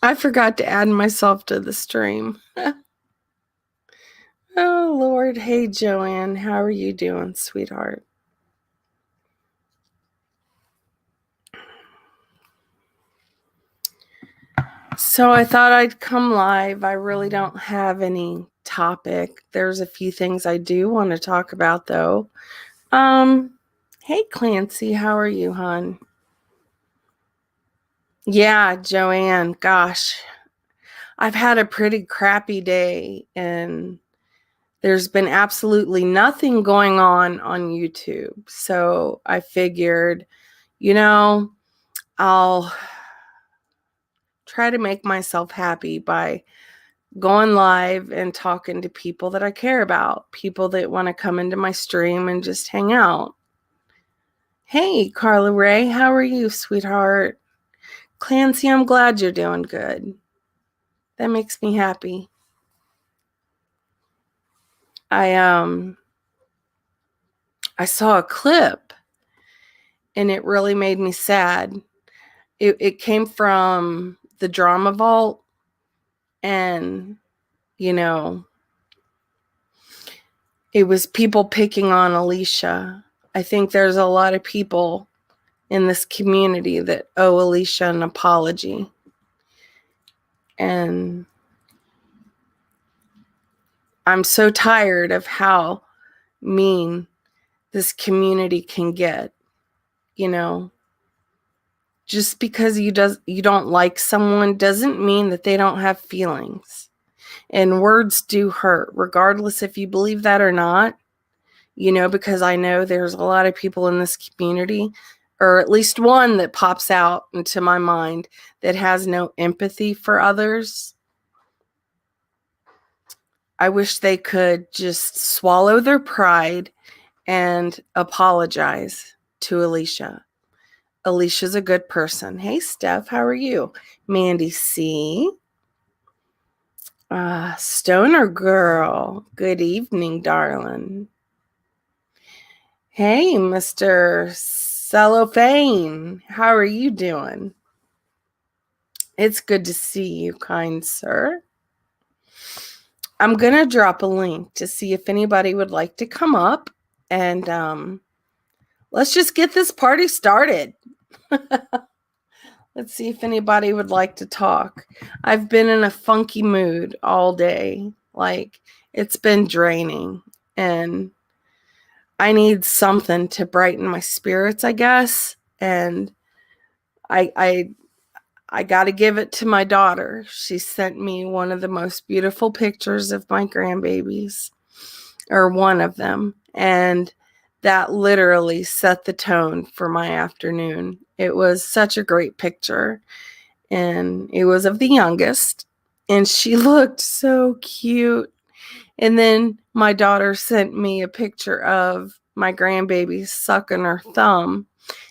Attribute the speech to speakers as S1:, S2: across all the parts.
S1: I forgot to add myself to the stream. Oh, Lord. Hey, Joanne. How are you doing, sweetheart? So I thought I'd come live. I really don't have any topic. There's a few things I do want to talk about, though. Hey, Clancy. How are you, hon? Yeah, Joanne. Gosh, I've had a pretty crappy day, and there's been absolutely nothing going on YouTube. So I figured, I'll try to make myself happy by going live and talking to people that I care about, people that want to come into my stream and just hang out. Hey, Carla Ray, how are you, sweetheart? Clancy, I'm glad you're doing good. That makes me happy. I saw a clip and it really made me sad. It came from the Drama Vault, and it was people picking on Alicia. I think there's a lot of people in this community that owe Alicia an apology. And I'm so tired of how mean this community can get. Just because you don't like someone doesn't mean that they don't have feelings. And words do hurt, regardless if you believe that or not. Because I know there's a lot of people in this community, or at least one that pops out into my mind, that has no empathy for others. I wish they could just swallow their pride and apologize to Alicia. Alicia's a good person. Hey, Steph, how are you? Mandy C. Stoner Girl. Good evening, darling. Hey, Mr. Cellophane. How are you doing? It's good to see you, kind sir. I'm going to drop a link to see if anybody would like to come up, and let's just get this party started. Let's see if anybody would like to talk. I've been in a funky mood all day. Like, it's been draining, and I need something to brighten my spirits, I guess. And I got to give it to my daughter. She sent me one of the most beautiful pictures of my grandbabies, or one of them. And that literally set the tone for my afternoon. It was such a great picture. And it was of the youngest. And she looked so cute. And then my daughter sent me a picture of my grandbaby sucking her thumb.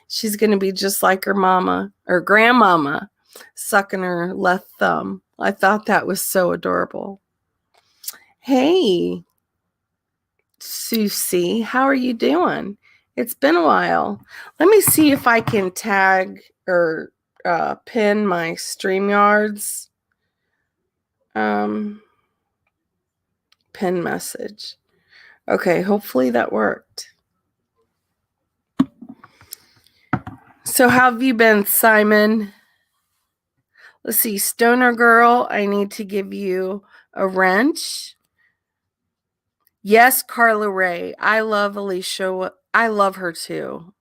S1: She's going to be just like her mama, or grandmama, sucking her left thumb. I thought that was so adorable. Hey, Susie, how are you doing? It's been a while. Let me see if I can tag or pin my StreamYards pin message. Okay, hopefully that worked. So how have you been, Simon? Let's see, Stoner Girl, I need to give you a wrench. Yes, Carla Ray. I love Alicia. I love her too.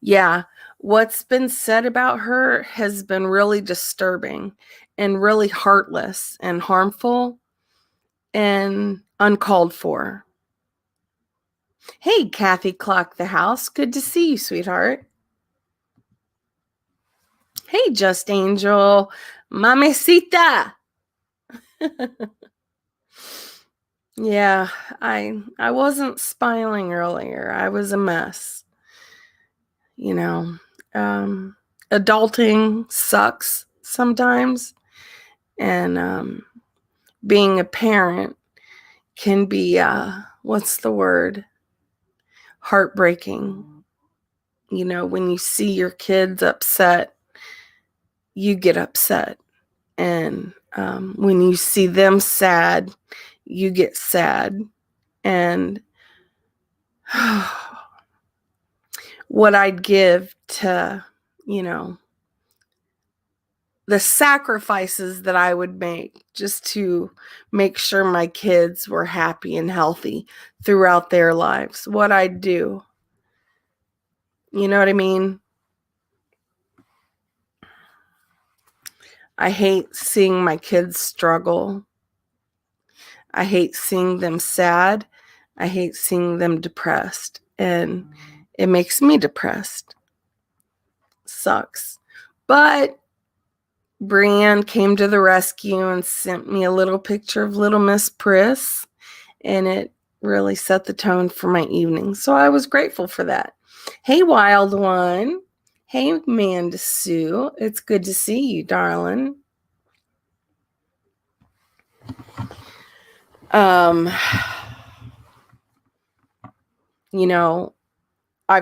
S1: Yeah, what's been said about her has been really disturbing and really heartless and harmful and uncalled for. Hey, Kathy Clock the House. Good to see you, sweetheart. Hey, Just Angel. Mamacita. Yeah, I wasn't smiling earlier. I was a mess. Adulting sucks sometimes, and being a parent can be what's the word? Heartbreaking. When you see your kids upset you get upset. And when you see them sad, you get sad. And what I'd give to, the sacrifices that I would make just to make sure my kids were happy and healthy throughout their lives, what I'd do. You know what I mean? I hate seeing my kids struggle. I hate seeing them sad. I hate seeing them depressed. And it makes me depressed. Sucks. But Brianne came to the rescue and sent me a little picture of little Miss Priss, and it really set the tone for my evening. So I was grateful for that. Hey, wild one. Hey, Amanda Sue. It's good to see you, darling. I've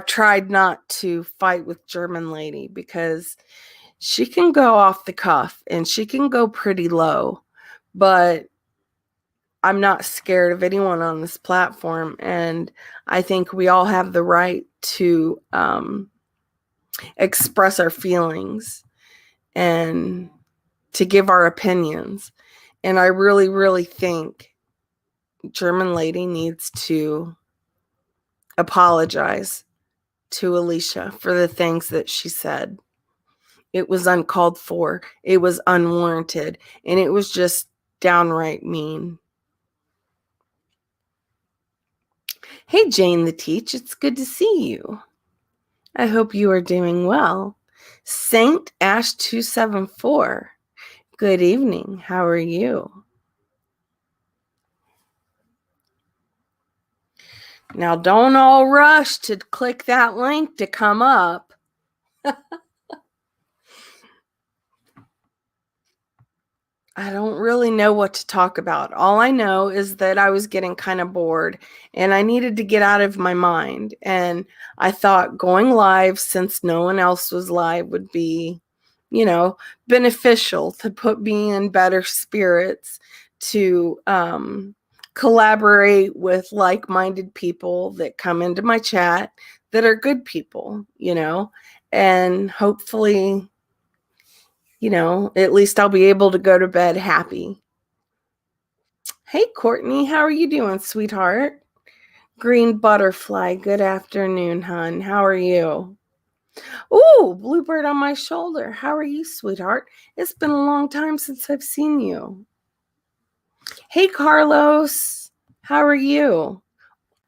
S1: tried not to fight with German lady because she can go off the cuff and she can go pretty low, but I'm not scared of anyone on this platform. And I think we all have the right to express our feelings and to give our opinions. And I really, really think German lady needs to apologize to Alicia for the things that she said. It was uncalled for. It was unwarranted. And it was just downright mean. Hey, Jane the Teach. It's good to see you. I hope you are doing well. Saint Ash 274. Good evening. How are you? Now, don't all rush to click that link to come up. I don't really know what to talk about. All I know is that I was getting kind of bored and I needed to get out of my mind. And I thought going live, since no one else was live, would be, beneficial to put me in better spirits, to collaborate with like-minded people that come into my chat that are good people, and hopefully, at least I'll be able to go to bed happy. Hey, Courtney, how are you doing, sweetheart? Green butterfly, good afternoon, hon. How are you? Ooh, bluebird on my shoulder. How are you, sweetheart? It's been a long time since I've seen you. Hey, Carlos, how are you?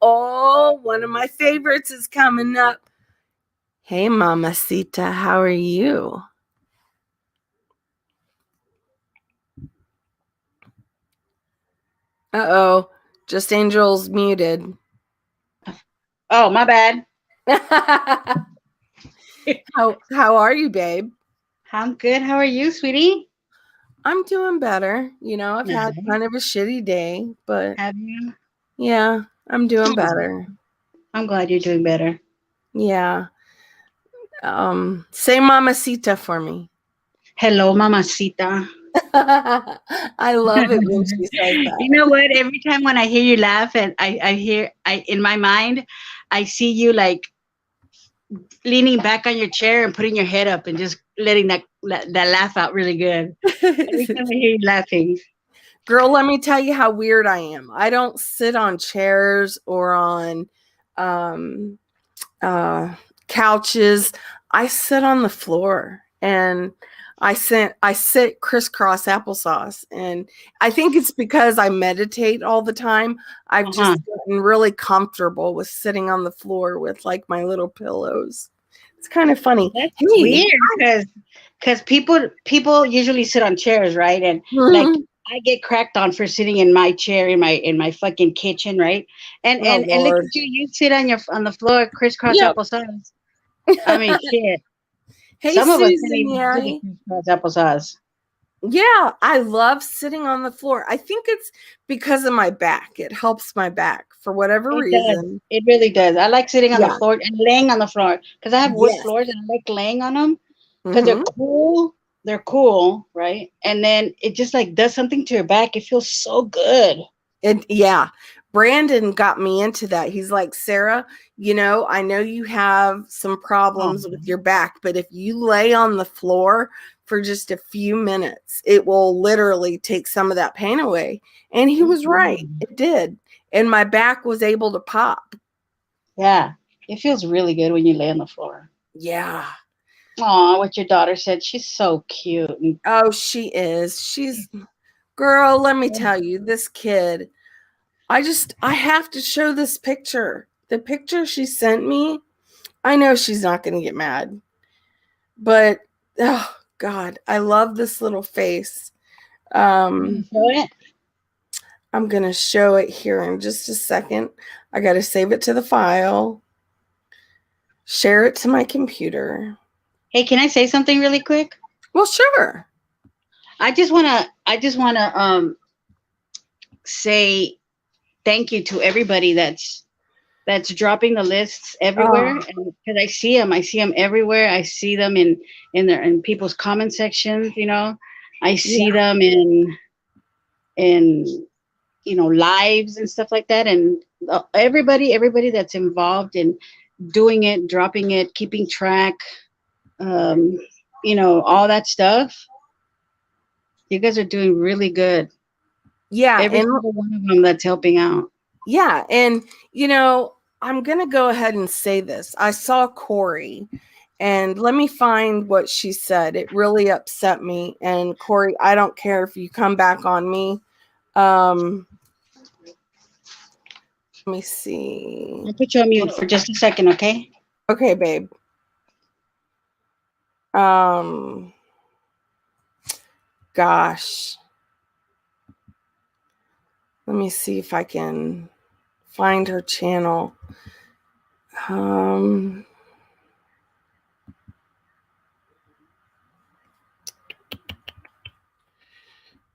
S1: Oh, one of my favorites is coming up. Hey, Mamacita, how are you? Uh-oh, Just Angel's muted.
S2: Oh, my bad.
S1: How are you, babe?
S2: I'm good. How are you, sweetie?
S1: I'm doing better. I've had kind of a shitty day, but
S2: Have you?
S1: yeah, I'm doing better.
S2: I'm glad you're doing better.
S1: Yeah. Say mamacita for me.
S2: Hello, mamacita.
S1: I love it when she says that.
S2: You know what? Every time when I hear you laugh, and I in my mind, I see you like leaning back on your chair and putting your head up and just letting that laugh out really good. Every time I hear you laughing.
S1: Girl, let me tell you how weird I am. I don't sit on chairs or on couches. I sit on the floor and I sit crisscross applesauce. And I think it's because I meditate all the time. I've just gotten really comfortable with sitting on the floor with like my little pillows. It's kind of funny.
S2: That's weird because people usually sit on chairs, right? And like I get cracked on for sitting in my chair in my fucking kitchen, right? And look at you, you sit on the floor crisscross applesauce. I mean, shit.
S1: Hey,
S2: some of us
S1: Susan,
S2: can't even do crisscross applesauce.
S1: Yeah, I love sitting on the floor. I think it's because of my back. It helps my back for whatever reason.
S2: It really does. I like sitting on the floor and laying on the floor because I have wood floors and I like laying on them because they're cool they're cool, right? And then it just like does something to your back. It feels so good.
S1: And yeah, Brandon got me into that. He's like, Sarah, I know you have some problems with your back, but if you lay on the floor for just a few minutes, it will literally take some of that pain away. And he was right. It did. And my back was able to pop.
S2: Yeah. It feels really good when you lay on the floor.
S1: Yeah.
S2: Aw, what your daughter said. She's so cute.
S1: Oh, she is. Girl, let me tell you, this kid, I have to show this picture. The picture she sent me, I know she's not going to get mad, but oh God, I love this little face.
S2: Show it.
S1: I'm going to show it here in just a second. I got to save it to the file, share it to my computer.
S2: Hey, can I say something really quick?
S1: Well, sure.
S2: I just want to say thank you to everybody that's dropping the lists everywhere, because I see them everywhere. I see them in people's comment sections. I see them in lives and stuff like that, and everybody that's involved in doing it, dropping it, keeping track, all that stuff. You guys are doing really good.
S1: Yeah,
S2: Every single one of them that's helping out.
S1: Yeah, and I'm going to go ahead and say this. I saw Corey, and let me find what she said. It really upset me. And Corey, I don't care if you come back on me. Let me see.
S2: I'll put you on mute for just a second, okay?
S1: Okay, babe. Gosh. Let me see if I can find her channel.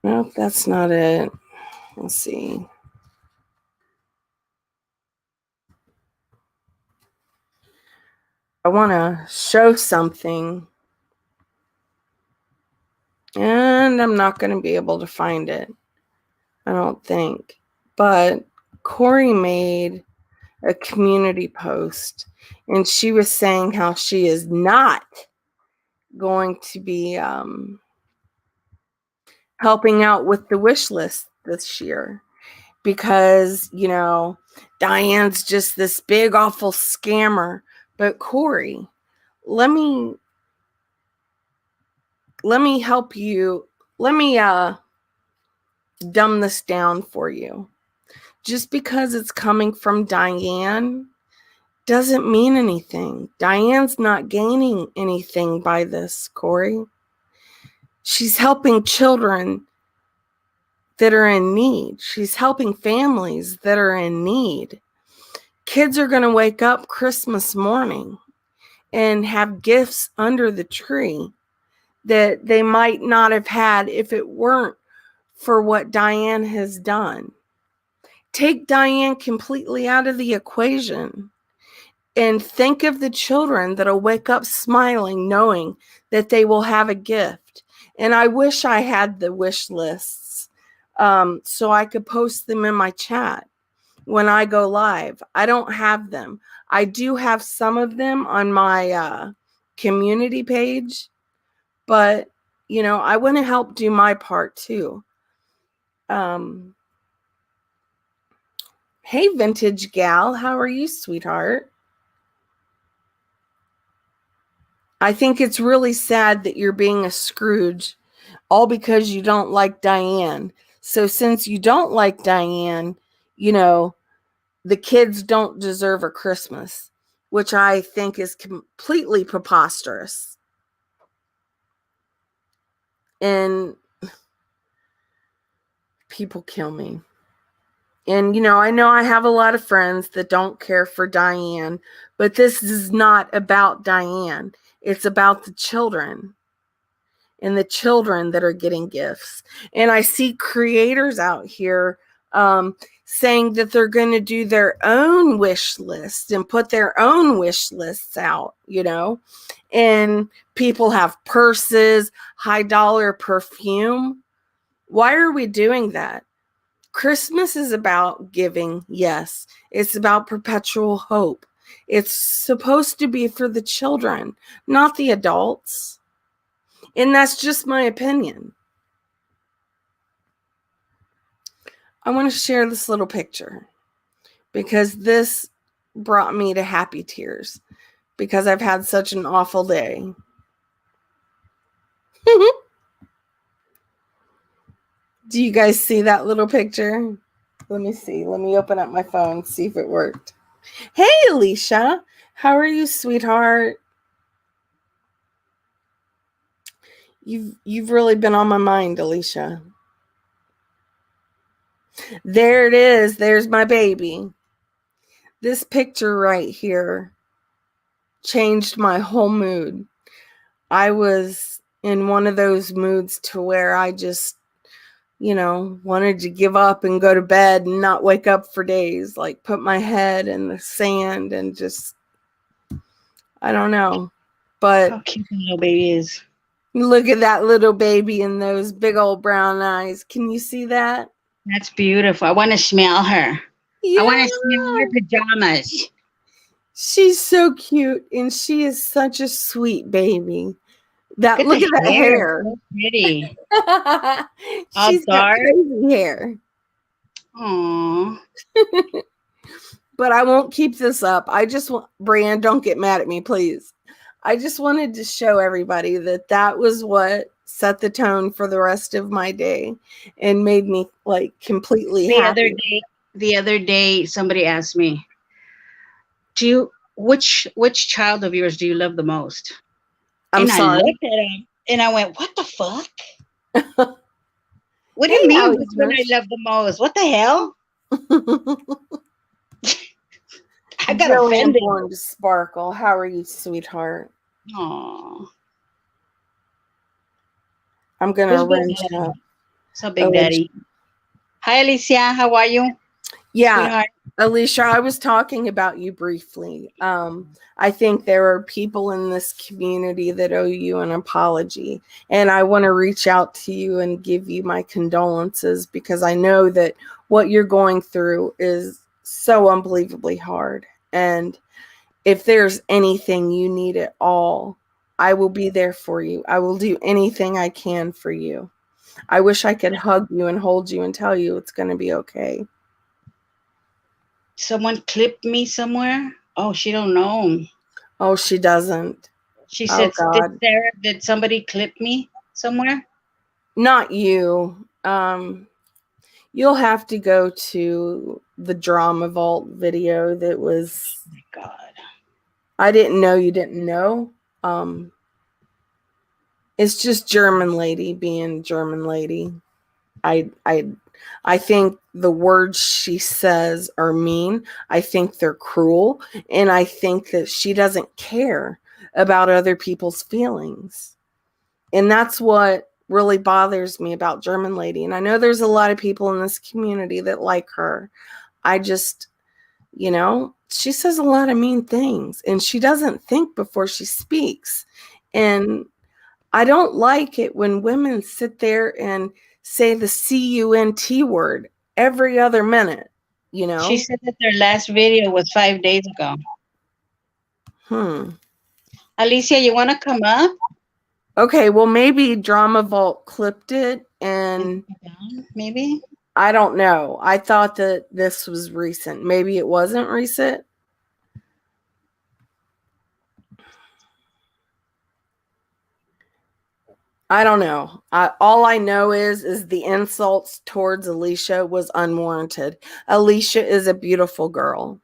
S1: Nope, that's not it. Let's see. I want to show something, and I'm not going to be able to find it, I don't think. But Corey made a community post, and she was saying how she is not going to be helping out with the wish list this year because, Diane's just this big, awful scammer. But Corey, let me help you. Let me dumb this down for you. Just because it's coming from Diane doesn't mean anything. Diane's not gaining anything by this, Corey. She's helping children that are in need. She's helping families that are in need. Kids are going to wake up Christmas morning and have gifts under the tree that they might not have had if it weren't for what Diane has done. Take Diane completely out of the equation and think of the children that'll wake up smiling, knowing that they will have a gift. And I wish I had the wish lists so I could post them in my chat when I go live. I don't have them. I do have some of them on my community page, but I want to help do my part too. Hey, vintage gal, how are you, sweetheart? I think it's really sad that you're being a Scrooge, all because you don't like Diane. So since you don't like Diane, the kids don't deserve a Christmas, which I think is completely preposterous. And people kill me. And, I know I have a lot of friends that don't care for Diane, but this is not about Diane. It's about the children and the children that are getting gifts. And I see creators out here saying that they're going to do their own wish list and put their own wish lists out, and people have purses, high dollar perfume. Why are we doing that? Christmas is about giving, yes. It's about perpetual hope. It's supposed to be for the children, not the adults. And that's just my opinion. I want to share this little picture because this brought me to happy tears because I've had such an awful day. Do you guys see that little picture? Let me see. Let me open up my phone, see if it worked. Hey, Alicia. How are you, sweetheart? You've really been on my mind, Alicia. There it is. There's my baby. This picture right here changed my whole mood. I was in one of those moods to where I just, wanted to give up and go to bed and not wake up for days, like put my head in the sand and just, I don't know. But
S2: how cute the little baby is.
S1: Look at that little baby and those big old brown eyes. Can you see that?
S2: That's beautiful. I want to smell her.
S1: Yeah.
S2: I want to smell her pajamas.
S1: She's so cute, and she is such a sweet baby. Look at that hair.
S2: So pretty.
S1: She's got crazy hair.
S2: Aww.
S1: But I won't keep this up. I just want, Brianne, don't get mad at me, please. I just wanted to show everybody that was what set the tone for the rest of my day and made me like completely happy.
S2: The other day, somebody asked me, which child of yours do you love the most?
S1: I'm sorry.
S2: I looked at him and I went, what the fuck? What do you mean which one I love the most? What the hell? I got offended.
S1: Born to sparkle. How are you, sweetheart?
S2: Aww.
S1: I'm gonna rinse up.
S2: So Big Daddy. Hi, Alicia. How are you?
S1: Yeah,
S2: sweetheart?
S1: Alicia, I was talking about you briefly. I think there are people in this community that owe you an apology, and I want to reach out to you and give you my condolences because I know that what you're going through is so unbelievably hard. And if there's anything you need at all, I will be there for you. I will do anything I can for you. I wish I could hug you and hold you and tell you it's going to be okay.
S2: Someone clipped me somewhere. Oh, she don't know.
S1: Oh, she doesn't.
S2: She said, Sarah, did somebody clip me somewhere?
S1: Not you. You'll have to go to the Drama Vault video that was...
S2: Oh my God. I
S1: didn't know you didn't know. It's just German lady being German lady. I think the words she says are mean. I think they're cruel. And I think that she doesn't care about other people's feelings. And that's what really bothers me about German lady. And I know there's a lot of people in this community that like her. I just, she says a lot of mean things and she doesn't think before she speaks. And I don't like it when women sit there and say the CUNT word every other minute,
S2: She said that their last video was 5 days ago. Alicia, you want to come up?
S1: Okay, well, maybe Drama Vault clipped it and...
S2: Maybe?
S1: I don't know. I thought that this was recent. Maybe it wasn't recent. I don't know. All I know is the insults towards Alicia was unwarranted. Alicia is a beautiful girl.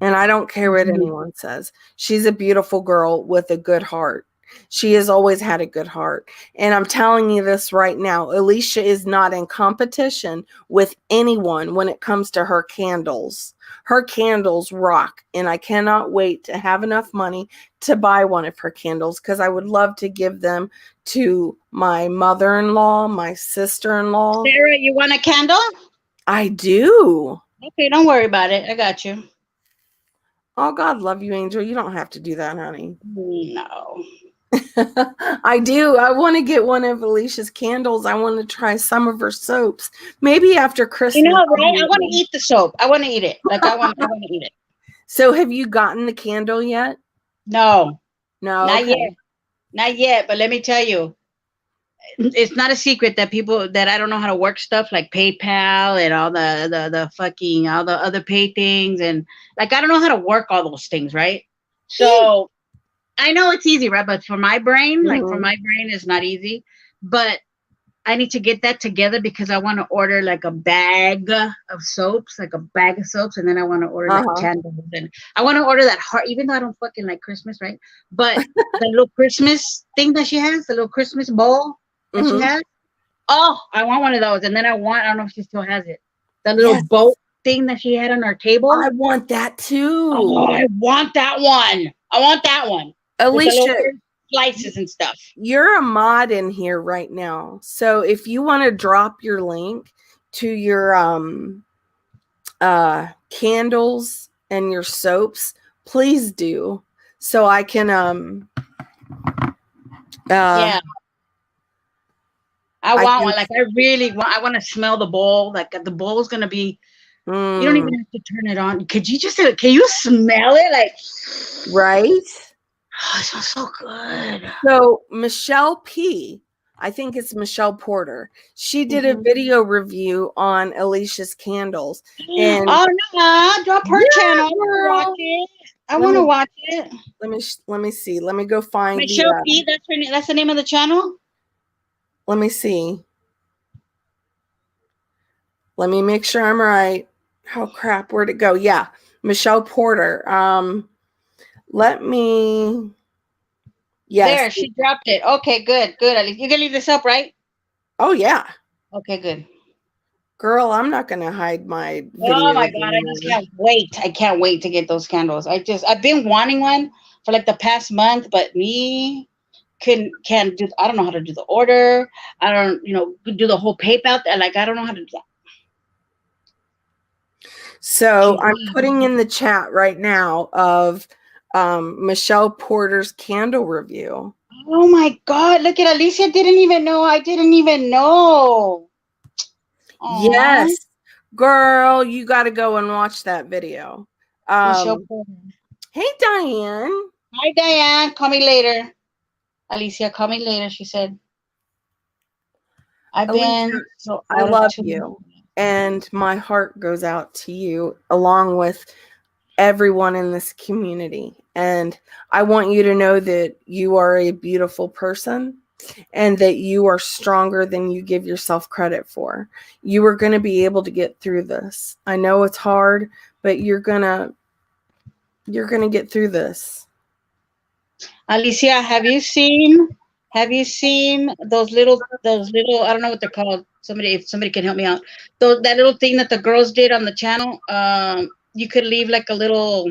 S1: And I don't care what anyone says. She's a beautiful girl with a good heart. She has always had a good heart. And I'm telling you this right now. Alicia is not in competition with anyone when it comes to her candles. Her candles rock. And I cannot wait to have enough money to buy one of her candles because I would love to give them to my mother-in-law, my sister-in-law.
S2: Sarah, you want a candle?
S1: I do.
S2: Okay, don't worry about it. I got you.
S1: Oh, God love you, Angel. You don't have to do that, honey.
S2: No.
S1: I do. I want to get one of Alicia's candles. I want to try some of her soaps. Maybe after
S2: You
S1: Christmas.
S2: know, right? I want to eat the soap. I want to eat it. Like I want to eat it.
S1: So have you gotten the candle yet?
S2: No,
S1: No,
S2: not
S1: okay.
S2: yet. Not yet. But let me tell you, it's not a secret that people that I don't know how to work stuff like PayPal and all the fucking all the other pay things and like I don't know how to work all those things, right? So I know it's easy, right? But for my brain, like for
S1: Mhm.
S2: my brain, it's not easy. But I need to get that together because I want to order like a bag of soaps, like a bag of soaps, and then I want to order like
S1: Uh-huh.
S2: candles, and I want to order that heart. Even though I don't fucking like Christmas, right? But the little Christmas thing that she has, the little Christmas bowl that she
S1: Mhm.
S2: has. Oh, I want one of those, and then I don't know if she still has it. The little
S1: Yes.
S2: boat thing that she had on our table.
S1: I want that
S2: Oh,
S1: too.
S2: I want that one. I want that one with the little
S1: Alicia,
S2: slices and stuff.
S1: you're a mod in here right now. So if you want to drop your link to your candles and your soaps, please do. So I can
S2: Yeah, I
S1: I
S2: want
S1: can
S2: one. Like I really want. I want to smell the bowl. Like the bowl's gonna be. You don't even have to turn it on. Could you just? Can you smell it? Like,
S1: right?
S2: oh, it smells so good.
S1: So Michelle P, I think it's Michelle Porter. She did a
S2: Mhm.
S1: video review on Alicia's candles, and
S2: Oh no! Drop her
S1: yeah,
S2: channel. I want to watch
S1: girl.
S2: it. I
S1: Let
S2: want to
S1: me
S2: watch it.
S1: let me see. Let me go find the.
S2: Michelle P. That's her. That's the name of the channel.
S1: Let me see. Let me make sure I'm right. Oh crap! Where'd it go? Yeah, Michelle Porter. Let me. Yes.
S2: There, she dropped it. Okay, good, good. At least you can leave this up, right?
S1: Oh yeah,
S2: Okay, good.
S1: girl. I'm not gonna hide my
S2: Oh my
S1: videos
S2: god, I just
S1: anymore.
S2: can't wait. I can't wait to get those candles. I've been wanting one for like the past month, but me can't do I don't know how to do the order. I don't, do the whole PayPal. Like I don't know how to do that.
S1: So
S2: Can
S1: I'm
S2: you?
S1: putting in the chat right now of Michelle Porter's candle review.
S2: Oh my god, look at Alicia didn't even know. I didn't even know. Aw.
S1: Yes, girl, you got to go and watch that video.
S2: Michelle
S1: Um,
S2: Porter.
S1: hey, Diane.
S2: Hi Diane, call me later. Alicia, call me later, she said. I've
S1: Alicia,
S2: been so
S1: I
S2: out of
S1: love
S2: tune.
S1: you. And my heart goes out to you along with everyone in this community. And I want you to know that you are a beautiful person and that you are stronger than you give yourself credit for. You are going to be able to get through this. I know it's hard, but you're going to get through this.
S2: Alicia, have you seen those little I don't know what they're called. If somebody can help me out. That little thing that the girls did on the channel. You could leave like a little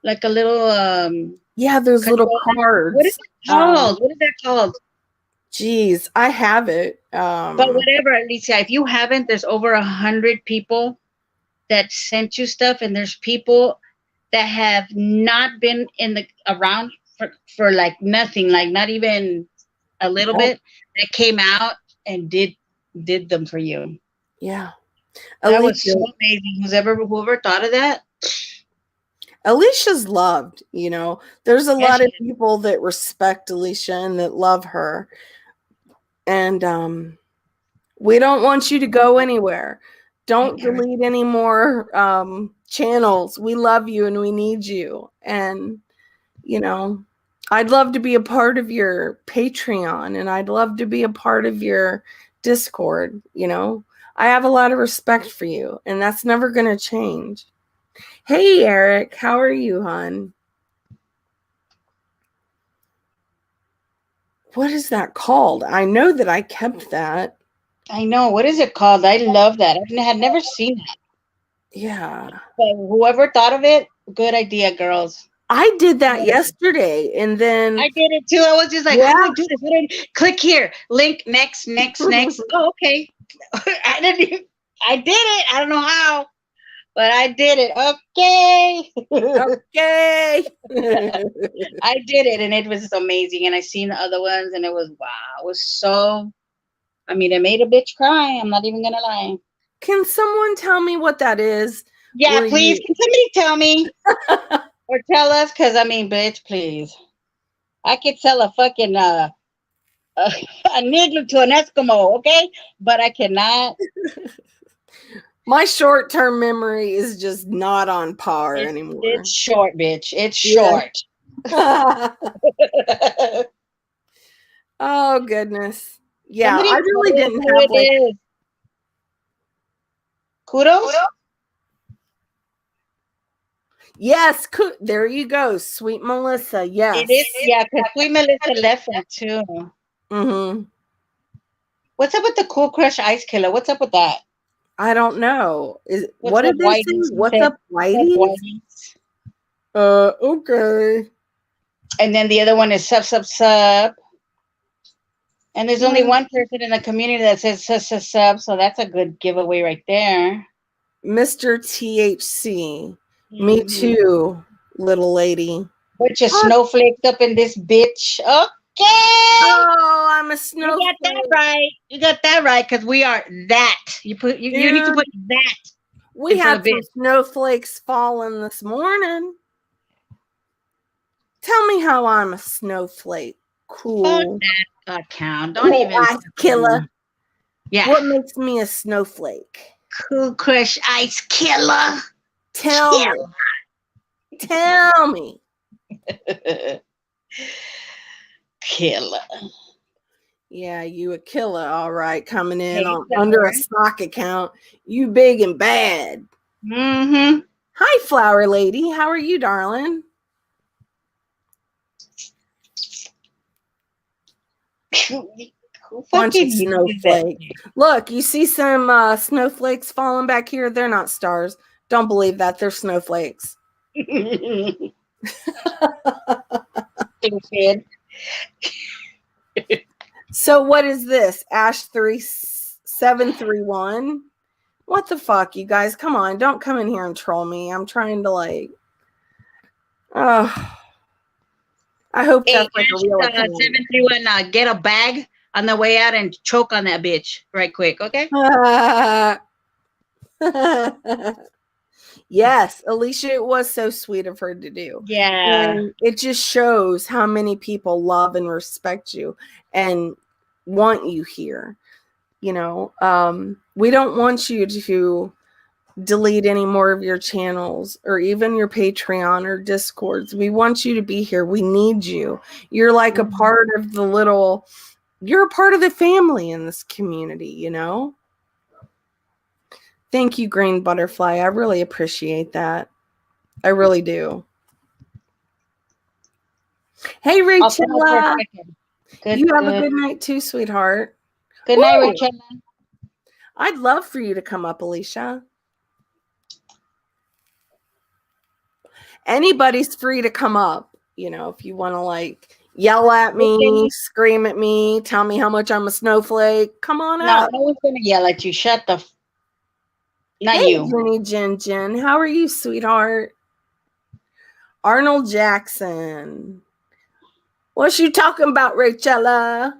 S1: Yeah, those little
S2: controller. What is
S1: cards.
S2: it called? What is that called?
S1: Geez, I have it.
S2: But whatever, Alicia, if you haven't, there's over 100 people that sent you stuff, and there's people that have not been in the around for like nothing, like not even a little
S1: Yep.
S2: bit, that came out and did them for you.
S1: Yeah.
S2: That was
S1: Alicia,
S2: so amazing. Whoever thought of that?
S1: Alicia's loved, There's a
S2: Yeah,
S1: lot of people that respect Alicia and that love her. And we don't want you to go anywhere. Don't delete any more channels. We love you and we need you. And, I'd love to be a part of your Patreon and I'd love to be a part of your Discord. I have a lot of respect for you and that's never going to change. Hey, Eric, how are you, hon? What is that called? I know that I kept that.
S2: I know. What is it called? I love that. I had never seen that.
S1: Yeah.
S2: But whoever thought of it, good idea, girls.
S1: I did that yesterday and then
S2: I did it too. I was just like,
S1: yeah.
S2: how do I do this? How do I click here? Link next. Oh, okay. I did it. I don't know how. But I did it. Okay.
S1: Okay.
S2: I did it, and it was amazing. And I seen the other ones, and it was wow. It was so. I mean, it made a bitch cry. I'm not even gonna lie.
S1: Can someone tell me what that is?
S2: Yeah, please. Can somebody tell me or tell us? Because I mean, bitch, please. I could sell a fucking a nigger to an Eskimo, okay? But I cannot.
S1: My short-term memory is just not on par anymore.
S2: It's short, bitch. It's short.
S1: Yeah. Oh goodness. Yeah,
S2: Somebody
S1: I really didn't
S2: who
S1: have
S2: it is. Kudos.
S1: Yes, there you go, sweet Melissa. Yes.
S2: It is, yeah, because Sweet Melissa left them too.
S1: Mm-hmm.
S2: What's up with the Cool Crush Ice Killer? What's up with that?
S1: I don't know.
S2: What's
S1: What
S2: up,
S1: did they say?
S2: Whitey?
S1: What's up, Whitey? Okay.
S2: And then the other one is sub. And there's only one person in the community that says sub, so that's a good giveaway right there.
S1: Mr. THC. Me too, little lady.
S2: Bunch of snowflakes up in this bitch. Okay.
S1: Oh, I'm a snowflake.
S2: You got that right. You got that right, because we are that. You need to put that.
S1: We had some snowflakes falling this morning. Tell me how I'm a snowflake. Cool.
S2: Fuck that account. Don't even.
S1: Ice killer.
S2: Yeah.
S1: What makes me a snowflake?
S2: Cool Crush Ice Killer.
S1: Tell me.
S2: Killer.
S1: Yeah, you a killer, all right. Coming in under a stock account. You big and bad.
S2: Mm-hmm.
S1: Hi, Flower Lady. How are you, darling? Bunch of snowflakes. Look, you see some snowflakes falling back here? They're not stars. Don't believe that. They're snowflakes.
S2: Stupid.
S1: So what is this? Ash 3731? What the fuck, you guys? Come on. Don't come in here and troll me. I'm trying to I hope that's like a real account.
S2: 731, get a bag on the way out and choke on that bitch right quick, okay?
S1: Yes, Alicia, it was so sweet of her to do.
S2: Yeah.
S1: And it just shows how many people love and respect you and want you here. You know, we don't want you to delete any more of your channels or even your Patreon or Discords. We want you to be here. We need you. You're like a part of you're a part of the family in this community, you know? Thank you, Green Butterfly. I really appreciate that. I really do. Hey, Rachel. You have a good night too, sweetheart.
S2: Good night, Rachel.
S1: I'd love for you to come up, Alicia. Anybody's free to come up, you know, if you want to yell at me, scream at me, tell me how much I'm a snowflake. Come on up.
S2: No one's gonna yell at you. Shut the not
S1: hey,
S2: you.
S1: Jenny. How are you, sweetheart? Arnold Jackson. What you talking about, Rachella?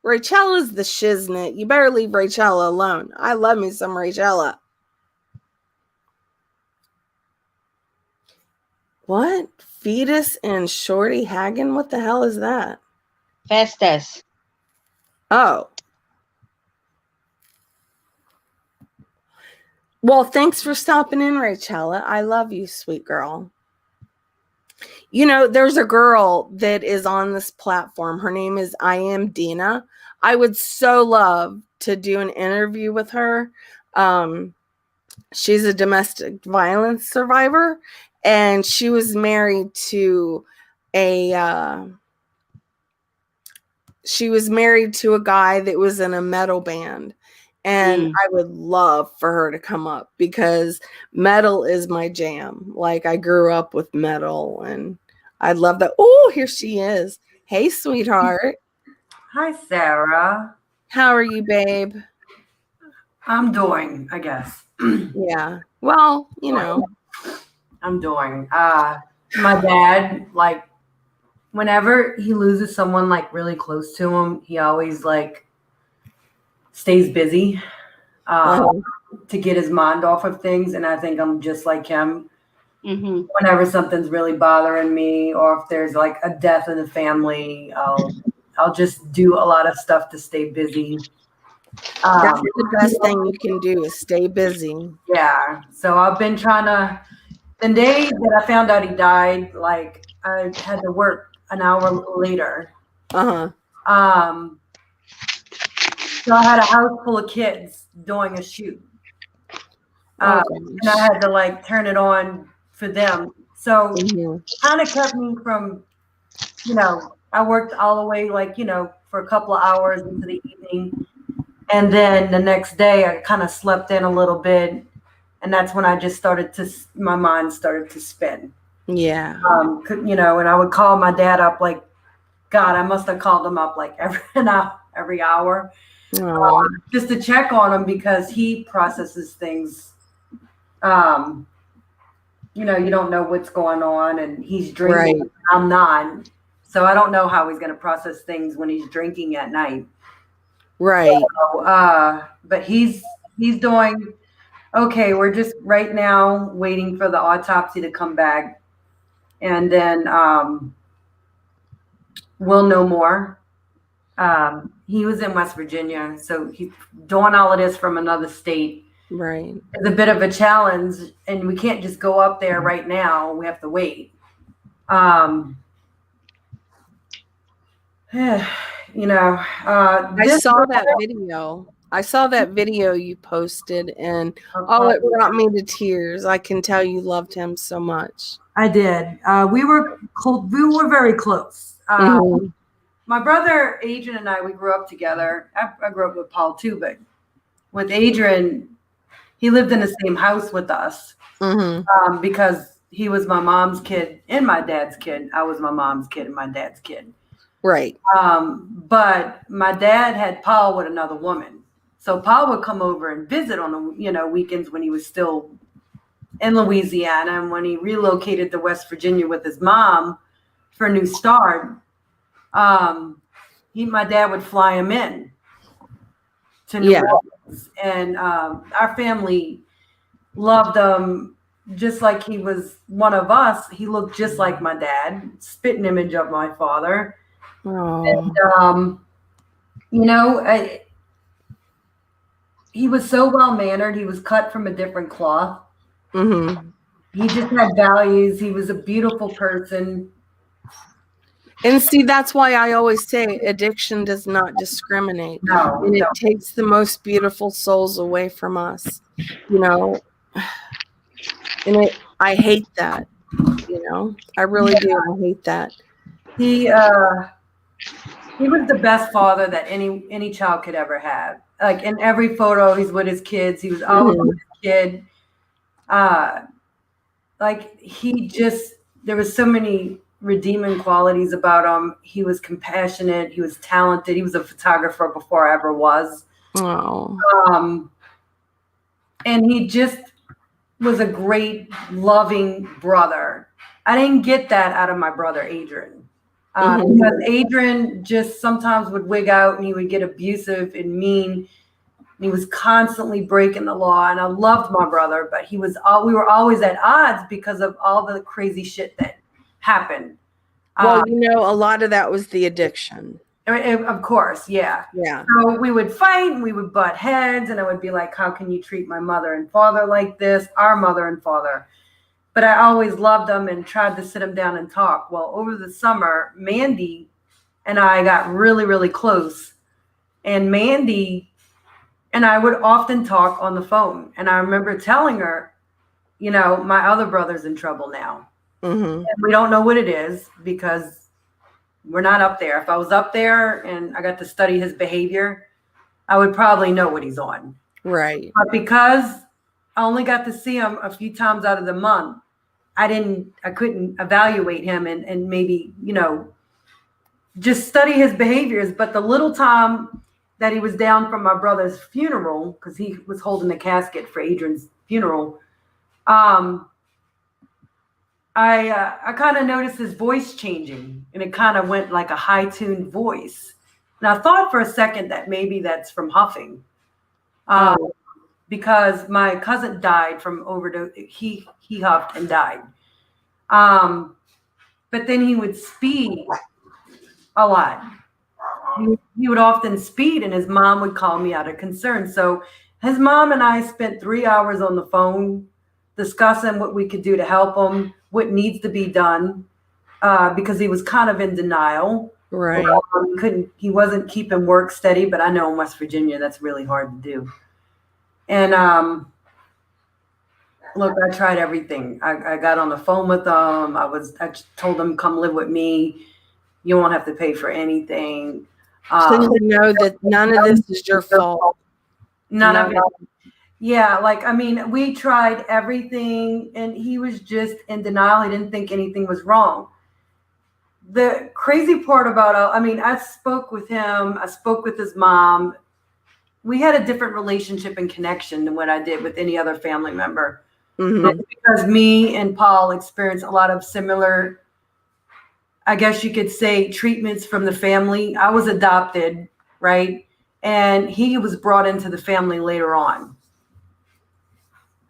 S1: Rachella's the shiznit. You better leave Rachella alone. I love me some Rachella. What? Fetus and Shorty Hagen? What the hell is that?
S2: Festus.
S1: Oh. Well, thanks for stopping in, Rachella. I love you, sweet girl. You know, there's a girl that is on this platform. Her name is I Am Dina. I would so love to do an interview with her. She's a domestic violence survivor, and she was married to a guy that was in a metal band. And I would love for her to come up because metal is my jam. Like, I grew up with metal and I'd love that. Oh, here she is. Hey, sweetheart.
S3: Hi, Sarah.
S1: How are you, babe?
S3: I'm doing, I guess.
S1: Yeah. Well, you know.
S3: I'm doing. My dad, like, whenever he loses someone like really close to him, he always like stays busy to get his mind off of things. And I think I'm just like him.
S2: Mm-hmm.
S3: Whenever something's really bothering me, or if there's like a death in the family, I'll just do a lot of stuff to stay busy.
S1: That's the best thing you can do is stay busy.
S3: Yeah. So I've been trying to. The day that I found out he died, like I had to work an hour later. So I had a house full of kids doing a shoot. And I had to like turn it on for them. So it kind of kept me from, I worked all the way like, for a couple of hours into the evening. And then the next day I kind of slept in a little bit. And that's when I just my mind started to spin.
S1: Yeah.
S3: And I would call my dad up like, God, I must have called him up like every hour just to check on him because he processes things. You don't know what's going on and he's drinking. Right. I'm not. So I don't know how he's going to process things when he's drinking at night.
S1: Right.
S3: So, but he's doing okay. We're just right now waiting for the autopsy to come back. And then we'll know more. He was in West Virginia, so he's doing all of this from another state.
S1: Right.
S3: It's a bit of a challenge, and we can't just go up there right now. We have to wait. I
S1: saw that video. I saw that video you posted, and it brought me to tears. I can tell you loved him so much.
S3: I did. We were very close. My brother Adrian and I, we grew up together. I grew up with Paul too, but with Adrian, he lived in the same house with us because he was my mom's kid and my dad's kid. I was my mom's kid and my dad's kid.
S1: Right.
S3: But my dad had Paul with another woman. So Paul would come over and visit on the weekends when he was still in Louisiana, and when he relocated to West Virginia with his mom for a new start, my dad would fly him in to New Orleans, and our family loved him just like he was one of us. He looked just like my dad, spitting image of my father. And, he was so well-mannered. He was cut from a different cloth. He just had values. He was a beautiful person.
S1: And see, that's why I always say addiction does not discriminate.
S3: No,
S1: and it takes the most beautiful souls away from us, And I hate that, I really do. I hate that.
S3: He was the best father that any child could ever have. Like in every photo, he's with his kids. He was always with his kid. There was so many redeeming qualities about him. He was compassionate. He was talented. He was a photographer before I ever was. And he just was a great, loving brother. I didn't get that out of my brother, Adrian. Because Adrian just sometimes would wig out and he would get abusive and mean. He was constantly breaking the law, and I loved my brother, but we were always at odds because of all the crazy shit that happened.
S1: Well, a lot of that was the addiction.
S3: Of course, yeah.
S1: Yeah.
S3: So we would fight and we would butt heads, and I would be like, how can you treat my mother and father like this? Our mother and father. But I always loved them and tried to sit them down and talk. Well, over the summer, Mandy and I got really, really close. And Mandy and I would often talk on the phone. And I remember telling her, my other brother's in trouble now. And we don't know what it is because we're not up there. If I was up there and I got to study his behavior, I would probably know what he's on.
S1: Right.
S3: But because I only got to see him a few times out of the month, I couldn't evaluate him and maybe, just study his behaviors. But the little time that he was down from my brother's funeral, because he was holding the casket for Adrian's funeral, I kind of noticed his voice changing, and it kind of went like a high-tuned voice. And I thought for a second that maybe that's from huffing, because my cousin died from overdose. He huffed and died. But then he would speed a lot. He would often speed, and his mom would call me out of concern. So his mom and I spent 3 hours on the phone discussing what we could do to help him, what needs to be done, because he was kind of in denial.
S1: Right.
S3: He wasn't keeping work steady, but I know in West Virginia that's really hard to do. And look, I tried everything. I got on the phone with him. I told him, come live with me. You won't have to pay for anything.
S1: So you know that none of this is your fault.
S3: None of it. Yeah, like, I mean, we tried everything, and he was just in denial. He didn't think anything was wrong. The crazy part about, I spoke with him. I spoke with his mom. We had a different relationship and connection than what I did with any other family member. Mm-hmm. Because me and Paul experienced a lot of similar, I guess you could say, treatments from the family. I was adopted, right? And he was brought into the family later on.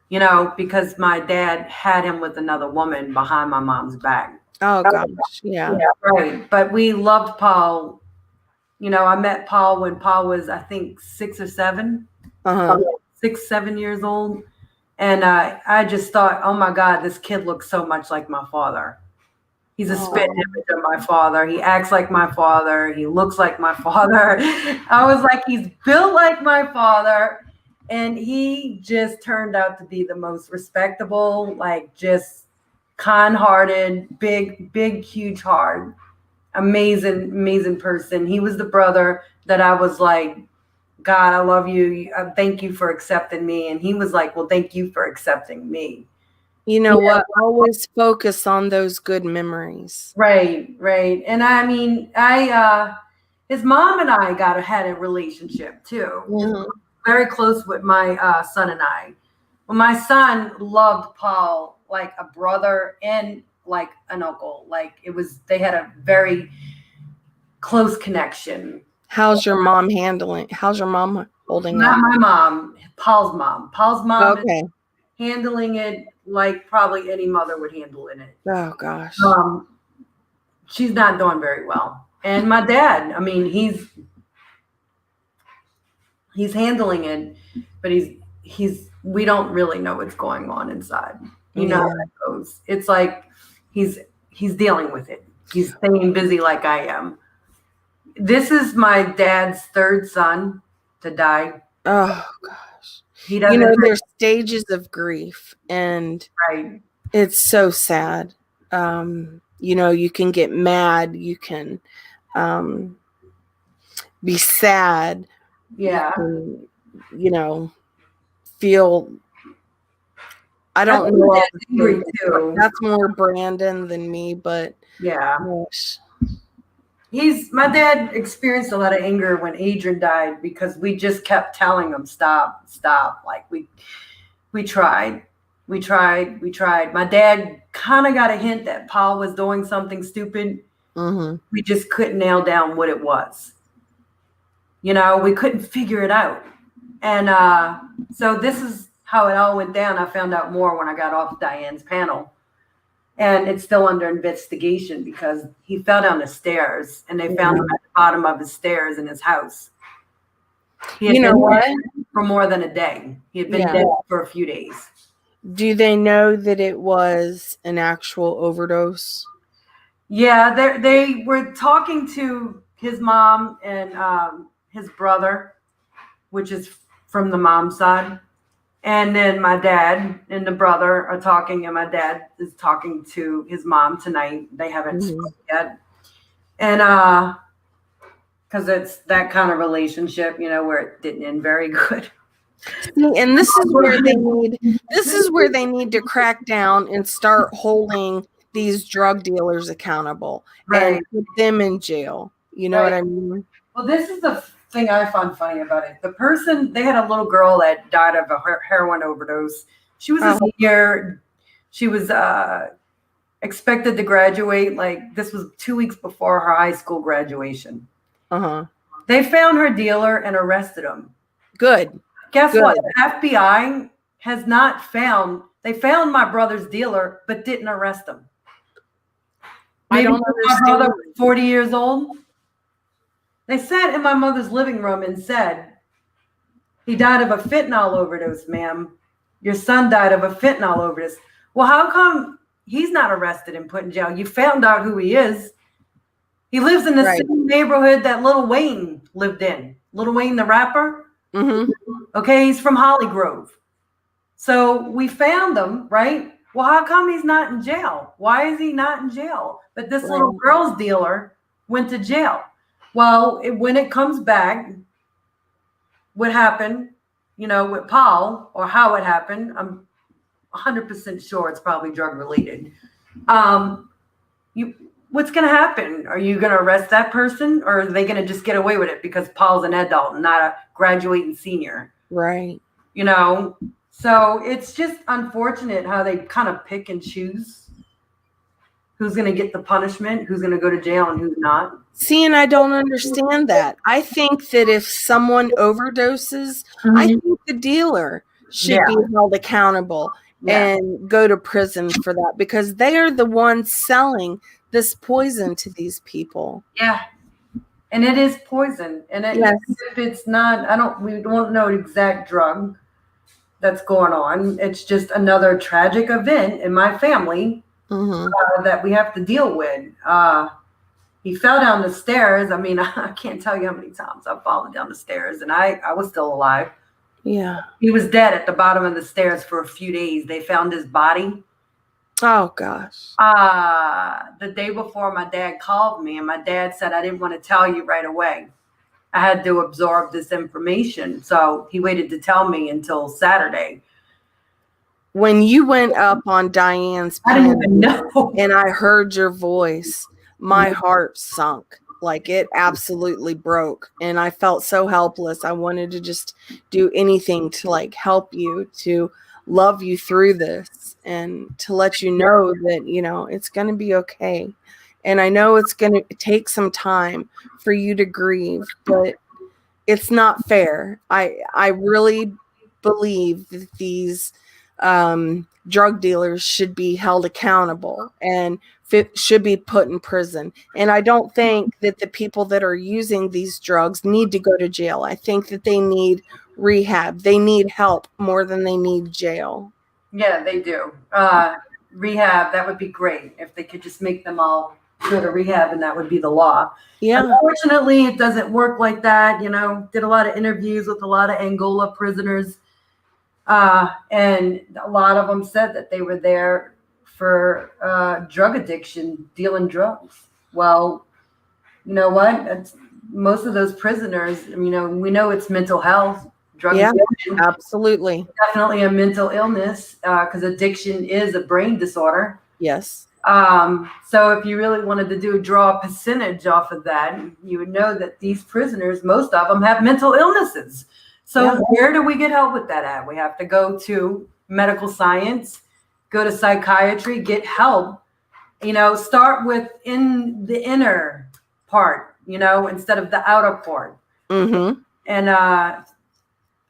S3: You know, because my dad had him with another woman behind my mom's back.
S1: Oh, gosh. Yeah.
S3: Right. But we loved Paul. You know, I met Paul when Paul was, I think, 6 or 7. 6, 7 years old. And I just thought, oh, my God, this kid looks so much like my father. He's a spit image of my father. He acts like my father. He looks like my father. I was like, he's built like my father. And he just turned out to be the most respectable, like just kind-hearted, big, huge heart. Amazing person. He was the brother that I was like, God, I love you. Thank you for accepting me. And he was like, well, thank you for accepting me.
S1: You know what? Always focus on those good memories.
S3: Right. And I mean, his mom and I had a relationship too. Mm-hmm. Very close with my son and I. Well, my son loved Paul like a brother and like an uncle. Like they had a very close connection.
S1: How's your mom holding
S3: Not
S1: up?
S3: my mom, Paul's mom. Paul's mom
S1: is
S3: handling it like probably any mother would handle it.
S1: Oh, gosh.
S3: She's not doing very well. And my dad, I mean, he's handling it, but we don't really know what's going on inside. You know how that goes. It's like he's dealing with it. He's staying busy like I am. This is my dad's 3rd son to die.
S1: Oh, gosh. There's stages of grief, and it's so sad. You can get mad. You can be sad.
S3: Yeah.
S1: Feel, I don't know.
S3: Angry too.
S1: That's more Brandon than me, but
S3: yeah. Gosh. My dad experienced a lot of anger when Adrian died because we just kept telling him, stop. Like we tried. My dad kind of got a hint that Paul was doing something stupid. Mm-hmm. We just couldn't nail down what it was. We couldn't figure it out. And so this is how it all went down. I found out more when I got off Diane's panel. And it's still under investigation because he fell down the stairs and they found him at the bottom of the stairs in his house. He had been dead for more than a day. He had been dead for a few days.
S1: Do they know that it was an actual overdose?
S3: Yeah, they were talking to his mom and his brother, which is from the mom's side. And then my dad and the brother are talking, and my dad is talking to his mom tonight. They haven't spoken yet. And because it's that kind of relationship, where it didn't end very good.
S1: And this is where they need to crack down and start holding these drug dealers accountable and put them in jail. You know what I mean?
S3: Well, this is the thing I found funny about it. They had a little girl that died of a heroin overdose She was a senior. She was expected to graduate. Like, this was 2 weeks before her high school graduation. They found her dealer and arrested him.
S1: Good.
S3: Guess what? The FBI has not found. They found my brother's dealer, but didn't arrest him. Maybe
S1: I don't understand.
S3: My brother was 40 years old. They sat in my mother's living room and said, he died of a fentanyl overdose, ma'am. Your son died of a fentanyl overdose. Well, how come he's not arrested and put in jail? You found out who he is. He lives in the same neighborhood that Lil Wayne lived in. Lil Wayne, the rapper. Okay, he's from Holly Grove. So we found him, right? Well, how come he's not in jail? Why is he not in jail? But this little girl's dealer went to jail. Well, when it comes back, what happened, with Paul, or how it happened, I'm 100% sure it's probably drug related. What's going to happen? Are you going to arrest that person, or are they going to just get away with it because Paul's an adult and not a graduating senior?
S1: Right.
S3: So it's just unfortunate how they kind of pick and choose who's going to get the punishment, who's going to go to jail, and who's not.
S1: See, and I don't understand that. I think that if someone overdoses, I think the dealer should be held accountable and go to prison for that, because they are the ones selling this poison to these people.
S3: Yeah. And it is poison. And if it's not, we don't know the exact drug that's going on. It's just another tragic event in my family that we have to deal with. He fell down the stairs. I mean, I can't tell you how many times I've fallen down the stairs, and I was still alive.
S1: Yeah.
S3: He was dead at the bottom of the stairs for a few days. They found his body.
S1: Oh, gosh.
S3: The day before, my dad called me, and my dad said, I didn't want to tell you right away. I had to absorb this information. So he waited to tell me until Saturday.
S1: When you went up on Diane's
S3: I didn't even know.
S1: And I heard your voice, my heart sunk. Like, it absolutely broke. And I felt so helpless. I wanted to just do anything to help you, to love you through this, and to let you know that, it's going to be okay. And I know it's going to take some time for you to grieve, but it's not fair. I really believe that these drug dealers should be held accountable and should be put in prison. And I don't think that the people that are using these drugs need to go to jail. I think that they need rehab. They need help more than they need jail.
S3: Yeah, they do. Rehab, that would be great if they could just make them all go to rehab, and that would be the law.
S1: Yeah.
S3: Unfortunately, it doesn't work like that. Did a lot of interviews with a lot of Angola prisoners. And a lot of them said that they were there for drug addiction, dealing drugs. Well, you know what? Most of those prisoners, we know it's mental health, drug addiction.
S1: Absolutely.
S3: Definitely a mental illness, because addiction is a brain disorder.
S1: Yes.
S3: So if you really wanted to draw a percentage off of that, you would know that these prisoners, most of them have mental illnesses. So where do we get help with that at? We have to go to medical science, go to psychiatry, get help, start with in the inner part, instead of the outer part. And a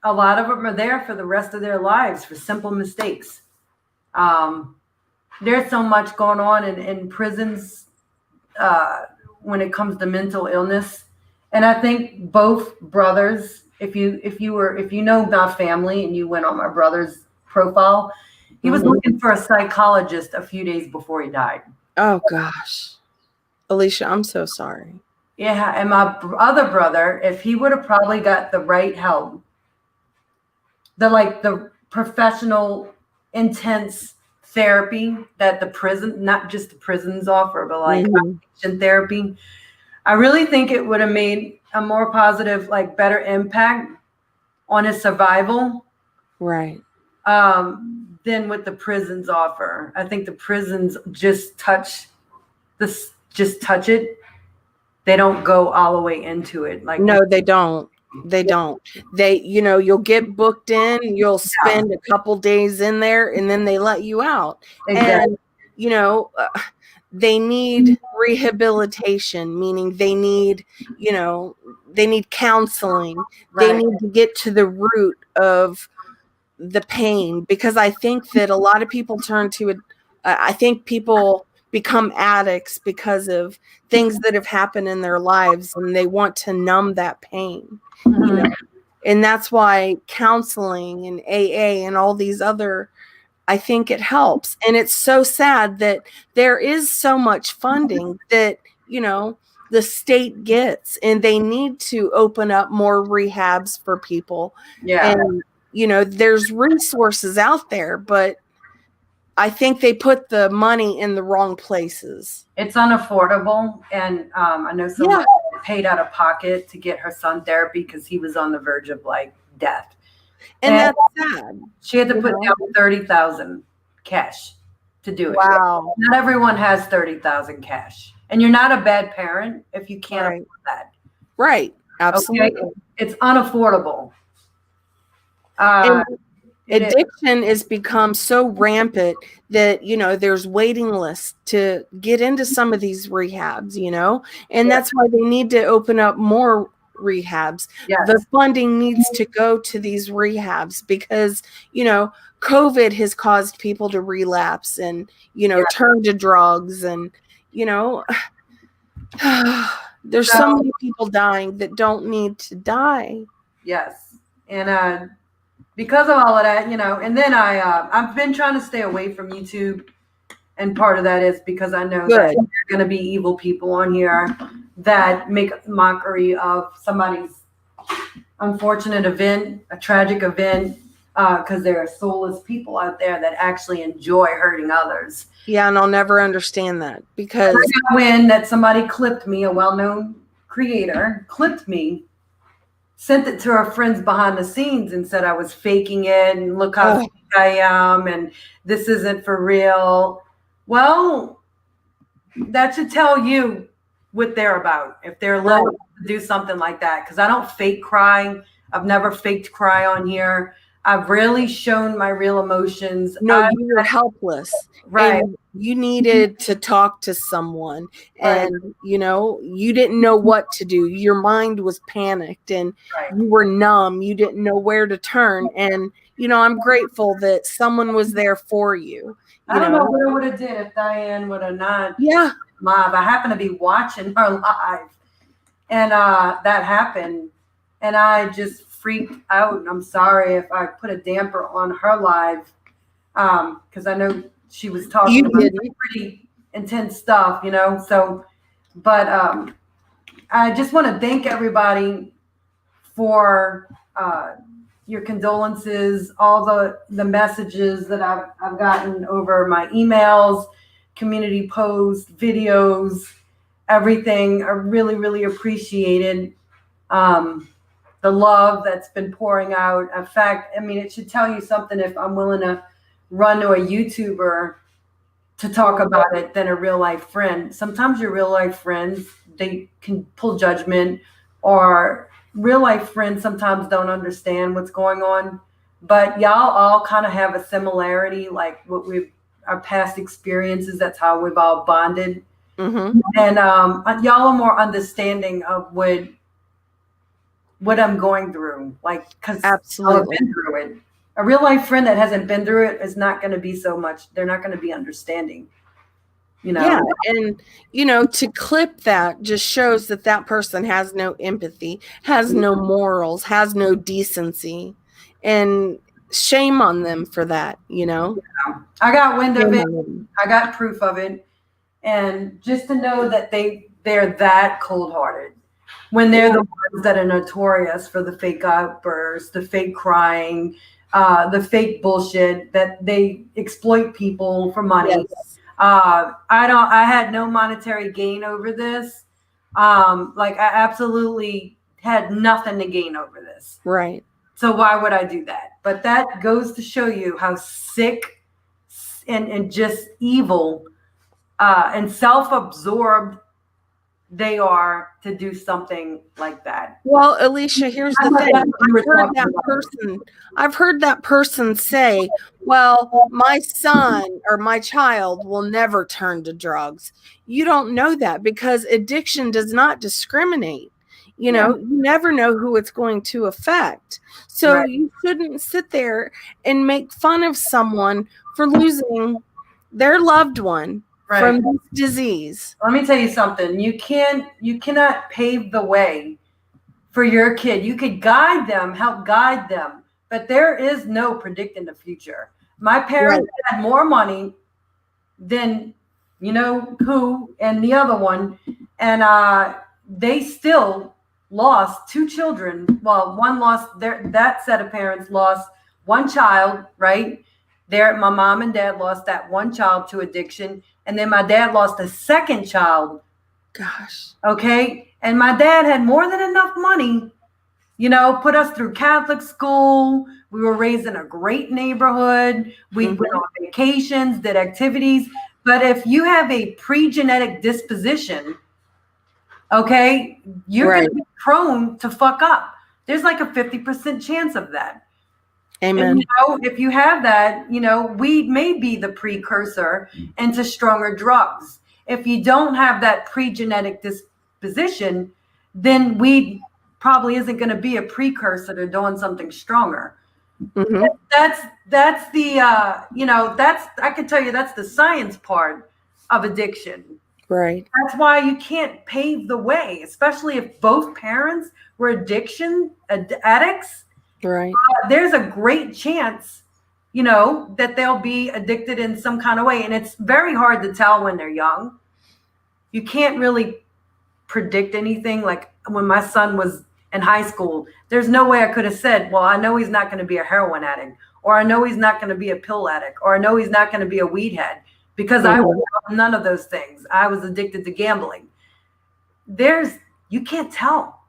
S3: lot of them are there for the rest of their lives for simple mistakes. There's so much going on in prisons when it comes to mental illness. And I think both brothers, if you know my family and you went on my brother's profile, he was looking for a psychologist a few days before he died.
S1: Oh gosh. Alicia, I'm so sorry.
S3: Yeah. And my other brother, if he would have probably got the right help, the professional, intense therapy that the prison, not just the prisons offer, but addiction therapy, I really think it would have made a more positive, better impact on his survival.
S1: Right.
S3: Than what the prisons offer. I think the prisons just touch it. They don't go all the way into it.
S1: No, they don't. They don't. They, you'll get booked in, you'll spend a couple days in there, and then they let you out.
S3: Exactly.
S1: And, they need rehabilitation, meaning they need, they need counseling. They
S3: Right.
S1: need to get to the root of the pain, because I think that a lot of people turn to it. I think people become addicts because of things that have happened in their lives, and they want to numb that pain,
S3: Mhm.
S1: and that's why counseling and AA and all these other, I think it helps. And it's so sad that there is so much funding that, the state gets, and they need to open up more rehabs for people.
S3: Yeah.
S1: And, there's resources out there, but I think they put the money in the wrong places.
S3: It's unaffordable, and I know someone paid out of pocket to get her son therapy because he was on the verge of like death,
S1: And that's sad.
S3: she had to put down 30,000 cash to do it.
S1: Wow.
S3: Not everyone has 30,000 cash, and you're not a bad parent if you can't afford that.
S1: Right. Absolutely.
S3: Okay? It's unaffordable.
S1: And addiction has become so rampant that, there's waiting lists to get into some of these rehabs, and that's why they need to open up more rehabs.
S3: Yes.
S1: The funding needs to go to these rehabs because, COVID has caused people to relapse and, turn to drugs, and, there's so many people dying that don't need to die.
S3: Yes. And because of all of that, and then I've been trying to stay away from YouTube, and part of that is because I know that there are going to be evil people on here that make mockery of somebody's unfortunate event, a tragic event, because there are soulless people out there that actually enjoy hurting others.
S1: Yeah, and I'll never understand that, because
S3: I got wind that somebody clipped me, a well-known creator clipped me, sent it to her friends behind the scenes and said I was faking it, and look how fake I am, and this isn't for real. Well, that should tell you what they're about, if they're willing to do something like that, because I don't fake cry. I've never faked cry on here. I've really shown my real emotions.
S1: No, you were helpless.
S3: Right.
S1: And you needed to talk to someone, and, you didn't know what to do. Your mind was panicked, and you were numb. You didn't know where to turn. And, I'm grateful that someone was there for you.
S3: I don't know what I would have did if Diane would have not.
S1: Yeah.
S3: Live. I happened to be watching her live, and that happened, and I just freaked out. And I'm sorry if I put a damper on her live, because I know she was talking about pretty intense stuff, So, but I just want to thank everybody for your condolences, all the messages that I've gotten over my emails, community posts, videos, everything. I really, really appreciated the love that's been pouring out. In fact, it should tell you something if I'm willing to run to a YouTuber to talk about it than a real life friend. Sometimes your real life friends, they can pull judgment, or real life friends sometimes don't understand what's going on. But y'all all kind of have a similarity, like our past experiences. That's how we've all bonded.
S1: Mm-hmm.
S3: And y'all are more understanding of what I'm going through, like, because I've been through it. A real life friend that hasn't been through it is not going to be so much. They're not going to be understanding.
S1: Yeah, and to clip that just shows that person has no empathy, has no morals, has no decency, and shame on them for that.
S3: I got wind of it. I got proof of it, and just to know that they're that cold-hearted when they're the ones that are notorious for the fake outbursts, the fake crying, the fake bullshit, that they exploit people for money.
S1: Yes.
S3: I had no monetary gain over this. I absolutely had nothing to gain over this.
S1: Right.
S3: So why would I do that? But that goes to show you how sick and just evil and self-absorbed they are to do something like that.
S1: Well, Alicia, here's the thing. I've heard that person say, well, my son or my child will never turn to drugs. You don't know that because addiction does not discriminate. You know, you never know who it's going to affect. So you shouldn't sit there and make fun of someone for losing their loved one from this disease.
S3: Let me tell you something. You cannot pave the way for your kid. You could guide them, help guide them, but there is no predicting the future. My parents had more money than you know who and the other one, and they still lost two children. Well, one lost that set of parents lost one child, right? My mom and dad lost that one child to addiction. And then my dad lost a second child.
S1: Gosh.
S3: Okay. And my dad had more than enough money, you know, put us through Catholic school. We were raised in a great neighborhood. We went on vacations, did activities. But if you have a pre-genetic disposition, okay, you're going to be prone to fuck up. There's like a 50% chance of that.
S1: Amen.
S3: And, you know, if you have that, you know, weed may be the precursor into stronger drugs. If you don't have that pre-genetic disposition, then weed probably isn't going to be a precursor to doing something stronger. That's the, you know, I can tell you that's the science part of addiction.
S1: Right.
S3: That's why you can't pave the way, especially if both parents were addiction addicts.
S1: Right.
S3: There's a great chance, you know, that they'll be addicted in some kind of way. And it's very hard to tell when they're young. You can't really predict anything. Like when my son was in high school, there's no way I could have said, well, I know he's not going to be a heroin addict, or I know he's not going to be a pill addict, or I know he's not going to be a weed head, because I was none of those things. I was addicted to gambling. You can't tell.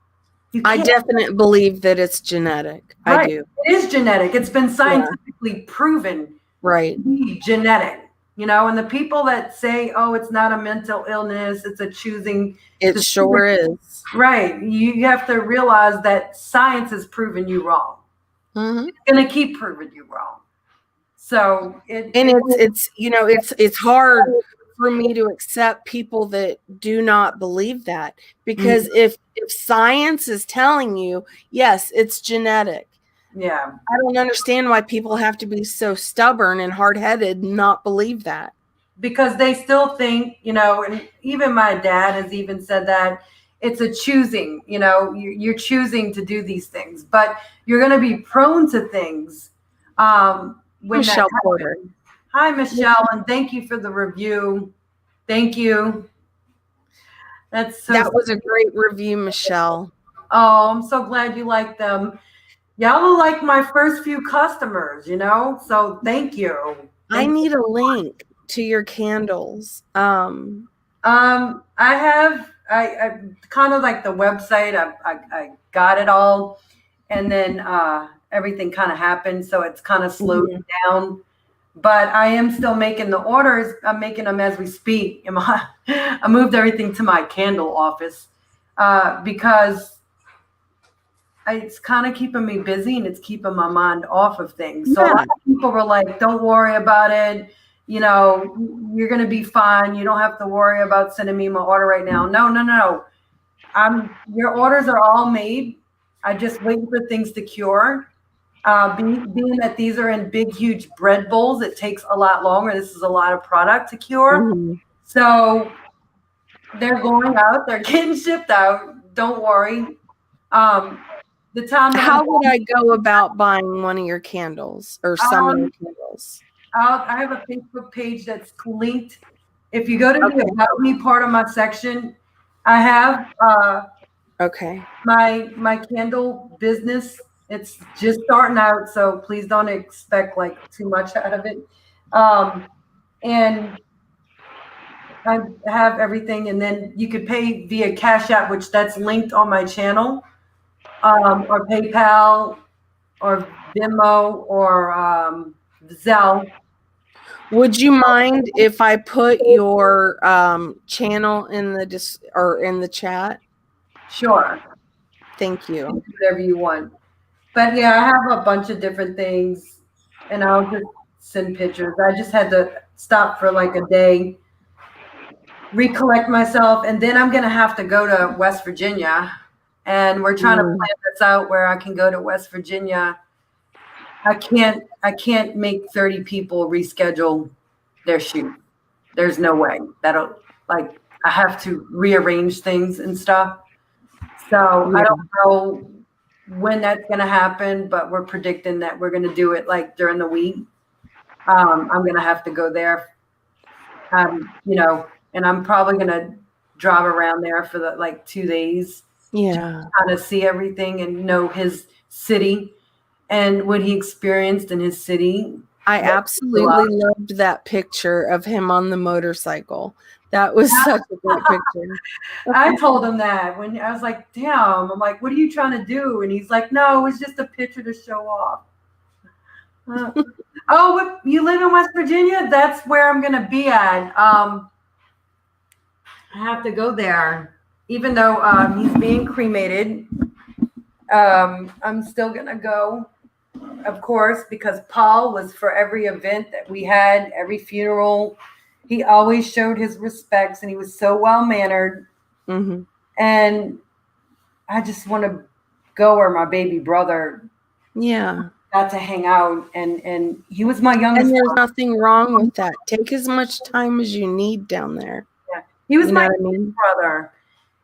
S1: I definitely believe that it's genetic.
S3: Right.
S1: I do.
S3: It is genetic. It's been scientifically proven
S1: to
S3: be genetic. You know, and the people that say, oh, it's not a mental illness, it's a choosing.
S1: It sure is.
S3: Right. You have to realize that science has proven you wrong. It's going to keep proving you wrong. So
S1: it's you know, it's hard for me to accept people that do not believe that, because if science is telling you, yes, it's genetic.
S3: Yeah.
S1: I don't understand why people have to be so stubborn and hard-headed and not believe that.
S3: Because they still think, you know, and even my dad has even said that it's a choosing, you know, you're choosing to do these things, but you're going to be prone to things. When
S1: Michelle Porter.
S3: Hi, Michelle, and thank you for the review. Thank you.
S1: That was a great review, Michelle.
S3: Oh, I'm so glad you like them. Y'all are like my first few customers, you know, so thank you.
S1: I need a link to your candles.
S3: I kind of like the website. I got it all, and then everything kind of happened, so it's kind of slowed down. But I am still making the orders. I'm making them as we speak. I moved everything to my candle office because it's kind of keeping me busy and it's keeping my mind off of things. So a lot of people were like, don't worry about it. You know, you're going to be fine. You don't have to worry about sending me my order right now. No. Your orders are all made. I just waiting for things to cure. Being that these are in big, huge bread bowls, it takes a lot longer. This is a lot of product to cure. So they're going out. They're getting shipped out. Don't worry.
S1: How would I go about buying one of your candles or some of your candles?
S3: I have a Facebook page that's linked. If you go to the About Me part of my section, I have my candle business. It's just starting out, so please don't expect like too much out of it. And I have everything, and then you could pay via Cash App, which that's linked on my channel, or PayPal, or Venmo, or Zelle.
S1: Would you mind if I put your channel in the in the chat?
S3: Sure.
S1: Thank you.
S3: Whatever you want. But yeah, I have a bunch of different things, and I'll just send pictures. I just had to stop for like a day, recollect myself, and then I'm gonna have to go to West Virginia, and we're trying to plan this out where I can go to West Virginia. I can't make 30 people reschedule their shoot. There's no way. That'll, like, I have to rearrange things and stuff. So I don't know when that's going to happen, but we're predicting that we're going to do it like during the week. I'm going to have to go there, and I'm probably going to drive around there for like 2 days.
S1: Yeah.
S3: Kind of see everything and know his city and what he experienced in his city.
S1: I absolutely loved that picture of him on the motorcycle. That was such a great picture.
S3: I told him that when I was like, damn, I'm like, what are you trying to do? And he's like, no, it's just a picture to show off. Oh, you live in West Virginia? That's where I'm going to be at. I have to go there. Even though he's being cremated, I'm still going to go, of course, because Paul was for every event that we had, every funeral. He always showed his respects, and he was so well-mannered.
S1: Mm-hmm.
S3: And I just want to go where my baby brother got to hang out. And he was my youngest.
S1: And there's nothing wrong with that. Take as much time as you need down there.
S3: Yeah. He was my brother.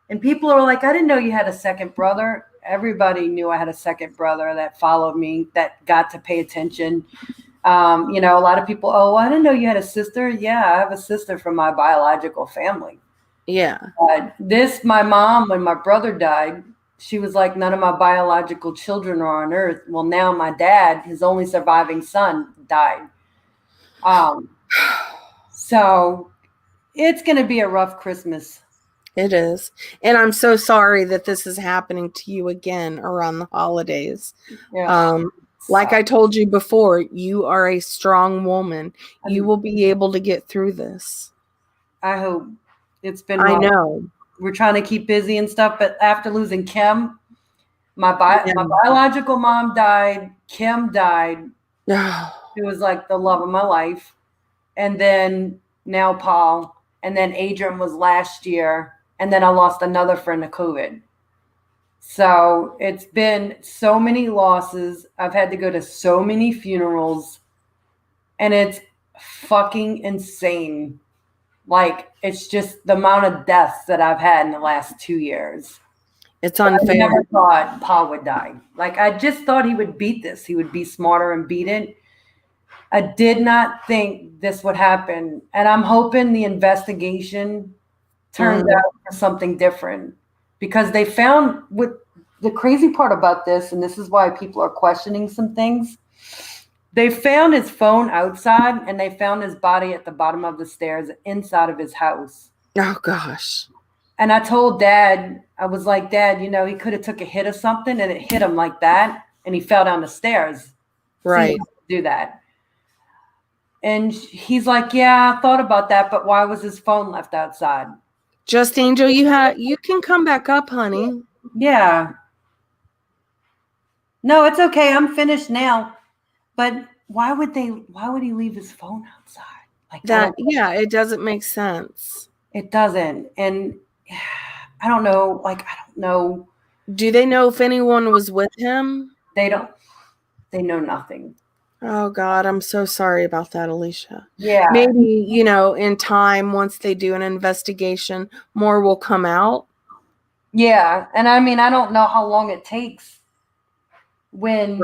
S3: And people are like, I didn't know you had a second brother. Everybody knew I had a second brother that followed me, that got to pay attention. A lot of people, oh, I didn't know you had a sister. Yeah, I have a sister from my biological family.
S1: Yeah.
S3: My mom, when my brother died, she was like, none of my biological children are on earth. Well, now my dad, his only surviving son, died. So it's going to be a rough Christmas.
S1: It is. And I'm so sorry that this is happening to you again around the holidays.
S3: Yeah.
S1: Like I told you before, you are a strong woman. You will be able to get through this.
S3: I hope. It's been
S1: I know.
S3: We're trying to keep busy and stuff, but after losing Kim, my biological mom died. Kim died. It was like the love of my life. And then now Paul. And then Adrian was last year. And then I lost another friend to COVID. So it's been so many losses. I've had to go to so many funerals. And it's fucking insane. Like, it's just the amount of deaths that I've had in the last 2 years.
S1: It's unfair.
S3: I never thought Paul would die. Like, I just thought he would beat this. He would be smarter and beat it. I did not think this would happen. And I'm hoping the investigation turns out for something different. Because they found, with the crazy part about this, and this is why people are questioning some things, they found his phone outside, and they found his body at the bottom of the stairs inside of his house.
S1: Oh, gosh.
S3: And I told Dad, I was like, Dad, he could have took a hit or something, and it hit him like that, and he fell down the stairs.
S1: Right.
S3: Do that. And he's like, yeah, I thought about that, but why was his phone left outside?
S1: Just Angel, you can come back up, honey.
S3: Yeah. No, it's okay. I'm finished now. But why would he leave his phone outside? Like
S1: that? Yeah, it doesn't make sense.
S3: It doesn't. And I don't know.
S1: Do they know if anyone was with him?
S3: They don't. They know nothing.
S1: Oh, God, I'm so sorry about that, Alicia.
S3: Yeah.
S1: Maybe, in time, once they do an investigation, more will come out.
S3: Yeah. And I mean, I don't know how long it takes when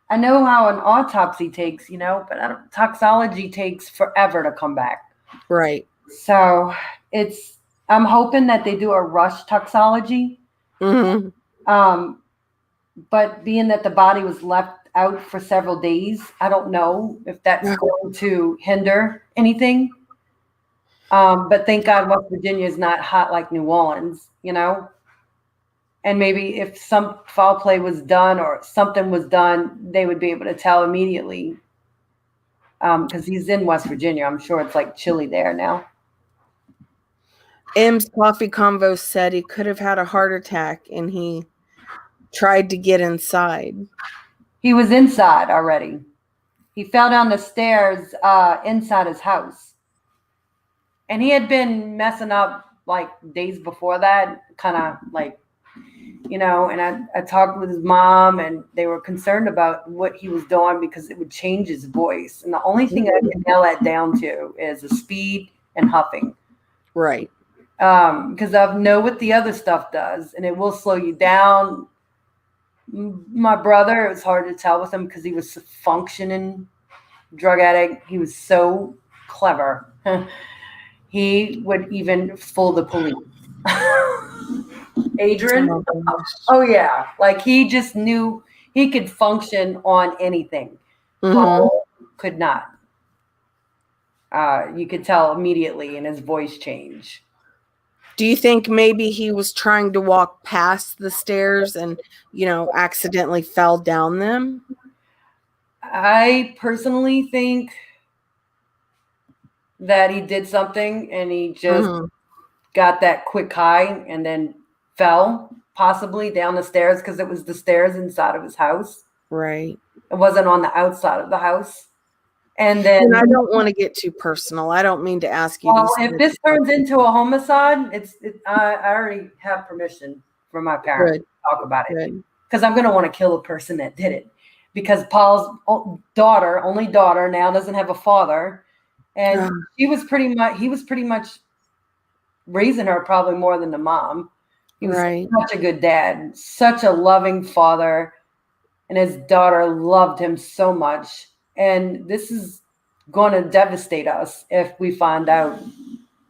S3: I know how an autopsy takes, but toxology takes forever to come back.
S1: Right.
S3: So I'm hoping that they do a rush toxology.
S1: Mm-hmm.
S3: But being that the body was left out for several days, I don't know if that's going to hinder anything. But thank God West Virginia is not hot like New Orleans, And maybe if some foul play was done or something was done, they would be able to tell immediately. because he's in West Virginia. I'm sure it's like chilly there now.
S1: M's Coffee Convo said he could have had a heart attack and he tried to get inside.
S3: He was inside already. He fell down the stairs inside his house. And he had been messing up like days before that, kind of like, you know, and I talked with his mom and they were concerned about what he was doing because it would change his voice. And the only thing I can nail that down to is the speed and huffing.
S1: Right.
S3: Because I know what the other stuff does and it will slow you down. My brother, it was hard to tell with him because he was a functioning drug addict. He was so clever. He would even fool the police. Adrian? Oh, yeah. Like he just knew he could function on anything. Paul could not. You could tell immediately in his voice change.
S1: Do you think maybe he was trying to walk past the stairs and, you know, accidentally fell down them?
S3: I personally think that he did something and he just got that quick high and then fell possibly down the stairs because it was the stairs inside of his house.
S1: Right.
S3: It wasn't on the outside of the house. And then
S1: I don't want to get too personal. I don't mean to ask you.
S3: Well, if this turns into a homicide, I already have permission from my parents to talk about it because I'm going to want to kill the person that did it. Because Paul's only daughter, now doesn't have a father, and he was pretty much raising her probably more than the mom. He was such a good dad, such a loving father, and his daughter loved him so much. And this is going to devastate us if we find out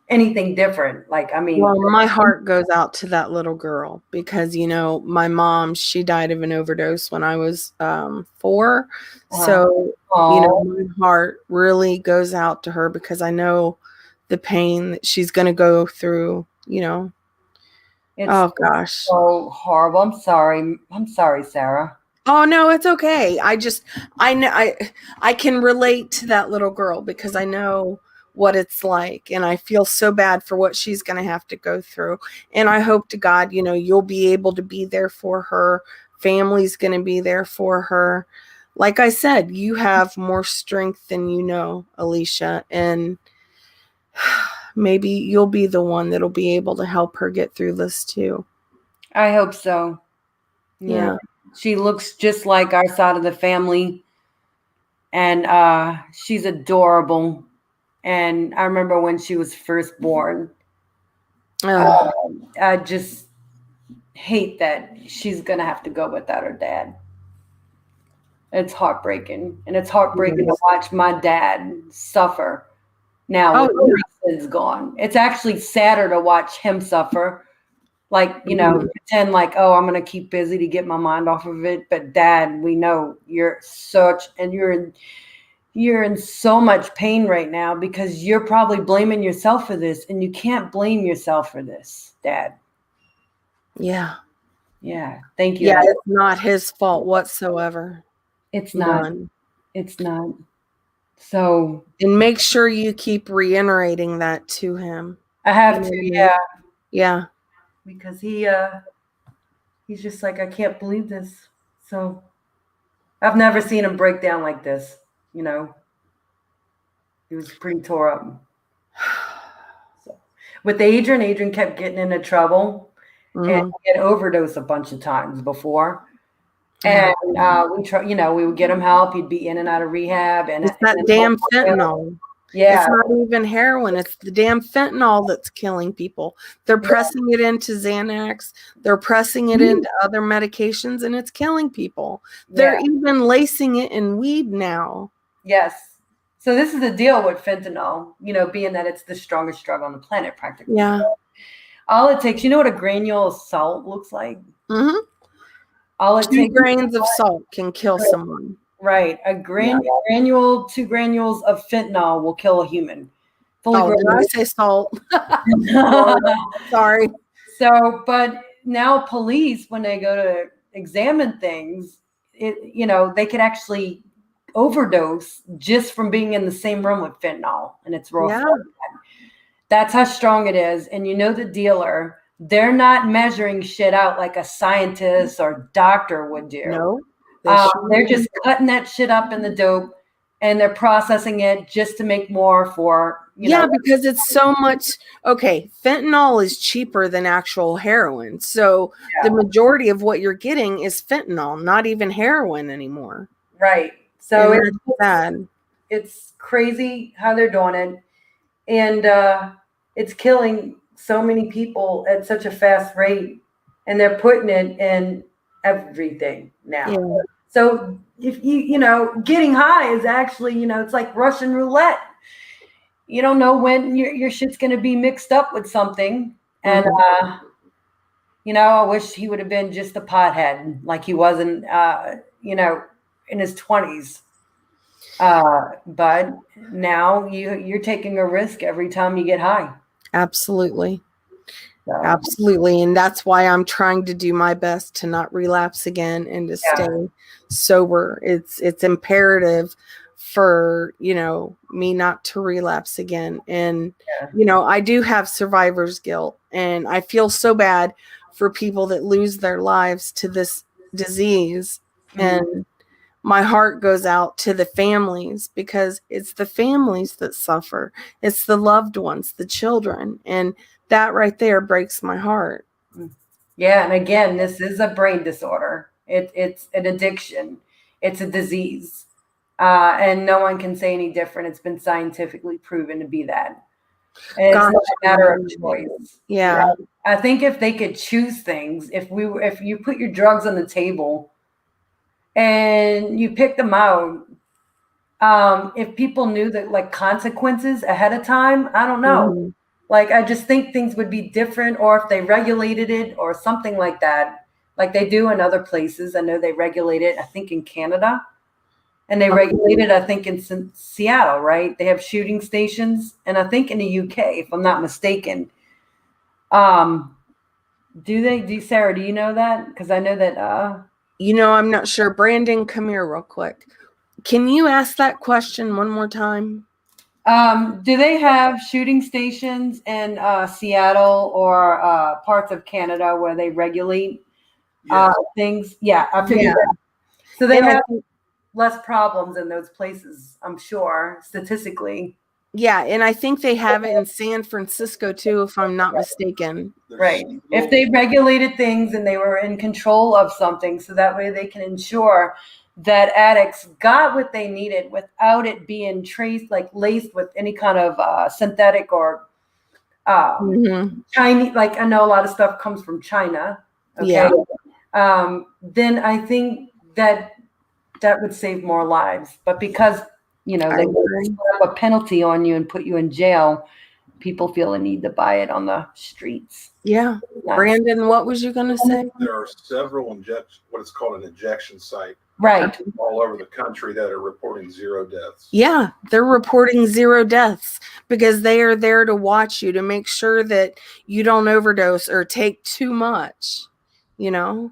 S3: anything different. Like, I mean,
S1: well, my heart goes out to that little girl because, you know, my mom, she died of an overdose when I was 4. So, you know, my heart really goes out to her because I know the pain that she's going to go through, you know. Oh gosh.
S3: So horrible. I'm sorry, Sarah.
S1: Oh no, it's okay. I know I can relate to that little girl because I know what it's like and I feel so bad for what she's going to have to go through. And I hope to God, you know, you'll be able to be there for her. Family's going to be there for her. Like I said, you have more strength than you know, Alicia, and maybe you'll be the one that'll be able to help her get through this too.
S3: I hope so. Yeah. She looks just like our side of the family. And she's adorable. And I remember when she was first born. I just hate that she's going to have to go without her dad. It's heartbreaking. And it's heartbreaking to watch my dad suffer now when Reason's gone. It's actually sadder to watch him suffer. Like, you know, pretend like, oh, I'm going to keep busy to get my mind off of it. But Dad, we know you're in so much pain right now because you're probably blaming yourself for this. And you can't blame yourself for this, Dad.
S1: Yeah.
S3: Yeah. Thank you.
S1: Yeah, it's not his fault whatsoever.
S3: It's not. None. It's not. So.
S1: And make sure you keep reiterating that to him.
S3: I have to, yeah.
S1: Yeah.
S3: Because he's just like, I can't believe this. So I've never seen him break down like this, you know. He was pretty tore up. So, with Adrian kept getting into trouble and he had overdosed a bunch of times before. And we would get him help. He'd be in and out of rehab. And
S1: it's that damn fentanyl.
S3: Yeah.
S1: It's not even heroin. It's the damn fentanyl that's killing people. They're pressing it into Xanax. They're pressing it into other medications, and it's killing people. They're even lacing it in weed now.
S3: Yes. So this is the deal with fentanyl, you know, being that it's the strongest drug on the planet practically.
S1: Yeah.
S3: All it takes, you know what a granule of salt looks like?
S1: All it takes 2 grains of salt can kill someone.
S3: Right. A granule, 2 granules of fentanyl will kill a human.
S1: Did I say salt? Sorry.
S3: So, but now police, when they go to examine things, they could actually overdose just from being in the same room with fentanyl, and it's real.
S1: Yeah.
S3: That's how strong it is. And the dealer, they're not measuring shit out like a scientist or doctor would do.
S1: No,
S3: they're just cutting that shit up in the dope, and they're processing it just to make more for,
S1: because it's so much. Okay, fentanyl is cheaper than actual heroin. So the majority of what you're getting is fentanyl, not even heroin anymore.
S3: Right. So
S1: it's sad.
S3: It's crazy how they're doing it. And it's killing so many people at such a fast rate, and they're putting it in everything now.
S1: Yeah.
S3: So if getting high is actually, it's like Russian roulette. You don't know when your shit's going to be mixed up with something. And, I wish he would have been just a pothead like he wasn't, in his 20s. But now you're taking a risk every time you get high.
S1: Absolutely. Absolutely. And that's why I'm trying to do my best to not relapse again and to stay sober. It's imperative for, me not to relapse again. And, I do have survivor's guilt, and I feel so bad for people that lose their lives to this disease. And my heart goes out to the families, because it's the families that suffer. It's the loved ones, the children. And that right there breaks my heart.
S3: Yeah. And again, this is a brain disorder. It's an addiction. It's a disease. And no one can say any different. It's been scientifically proven to be that. And it's not a matter of choice.
S1: Yeah.
S3: I think if they could choose things, if you put your drugs on the table and you pick them out, if people knew that, like, consequences ahead of time, I don't know. Like, I just think things would be different, or if they regulated it or something like that, like they do in other places. I know they regulate it, I think, in Canada, and they regulate it, I think, in Seattle, right? They have shooting stations, and I think in the UK, if I'm not mistaken. Sarah, do you know that? Because I know that.
S1: I'm not sure. Brandon, come here real quick. Can you ask that question one more time?
S3: Do they have shooting stations in Seattle or parts of Canada where they regulate things? Yeah, I figured that. So they have less problems in those places, I'm sure, statistically.
S1: Yeah, and I think they have it in San Francisco too, if I'm not mistaken.
S3: Right. If they regulated things and they were in control of something, so that way they can ensure that addicts got what they needed without it being laced with any kind of synthetic or Chinese. Like, I know a lot of stuff comes from China. Okay. Yeah. Then I think that would save more lives. But because, they put up a penalty on you and put you in jail, people feel a need to buy it on the streets.
S1: Yeah. Brandon, what was you going to say?
S4: There are several what is called an injection site.
S3: Right.
S4: All over the country that are reporting 0 deaths.
S1: Yeah, they're reporting 0 deaths because they are there to watch you, to make sure that you don't overdose or take too much, Yeah.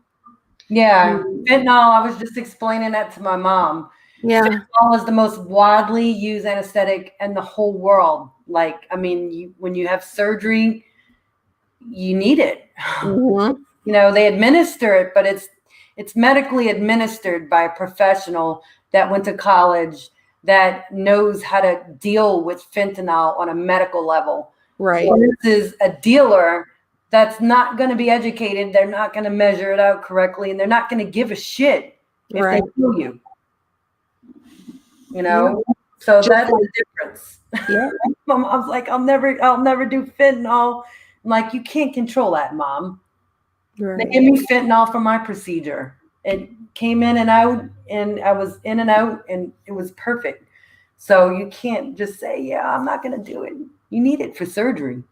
S3: Fentanyl, I was just explaining that to my mom.
S1: Yeah.
S3: Fentanyl is the most widely used anesthetic in the whole world. Like, I mean, when you have surgery, you need it. They administer it, but it's medically administered by a professional that went to college, that knows how to deal with fentanyl on a medical level.
S1: Right.
S3: So this is a dealer that's not going to be educated. They're not going to measure it out correctly, and they're not going to give a shit if they kill you. So that's the difference.
S1: Yeah.
S3: I was like, I'll never do fentanyl. I'm like, you can't control that, Mom. Right. They gave me fentanyl for my procedure. It came in and out, and I was in and out, and it was perfect. So you can't just say, yeah, I'm not going to do it. You need it for surgery.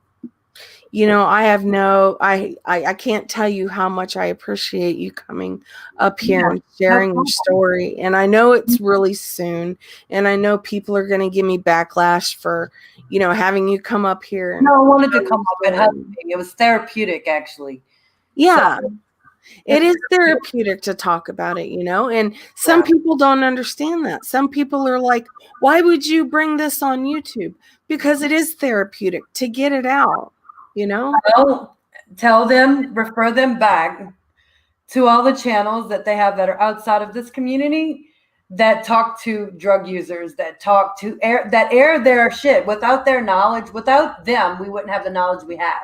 S1: I can't tell you how much I appreciate you coming up here and sharing your story. And I know it's really soon, and I know people are going to give me backlash for, having you come up here.
S3: No, I wanted to come up and help me. It was therapeutic, actually.
S1: Yeah. It is therapeutic to talk about it, and some people don't understand that. Some people are like, why would you bring this on YouTube? Because it is therapeutic to get it out,
S3: Well, tell them, refer them back to all the channels that they have that are outside of this community that talk to drug users, that talk to air their shit. Without their knowledge, without them, we wouldn't have the knowledge we have.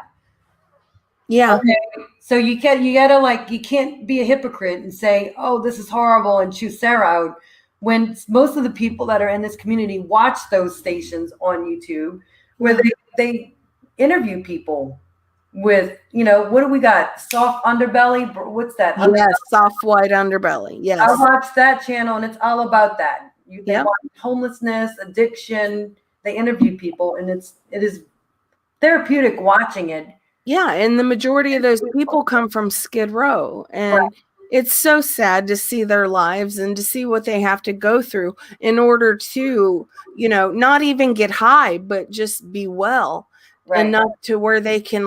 S1: Yeah.
S3: Okay. So you can't be a hypocrite and say, oh, this is horrible, and choose Sarah out, when most of the people that are in this community watch those stations on YouTube where they interview people with, what do we got? Soft underbelly. What's that?
S1: Yes, soft white underbelly. Yes.
S3: I watch that channel and it's all about that. They watch homelessness, addiction. They interview people, and it is therapeutic watching it.
S1: Yeah, and the majority of those people come from Skid Row, and it's so sad to see their lives and to see what they have to go through in order to, not even get high, but just be well enough to where they can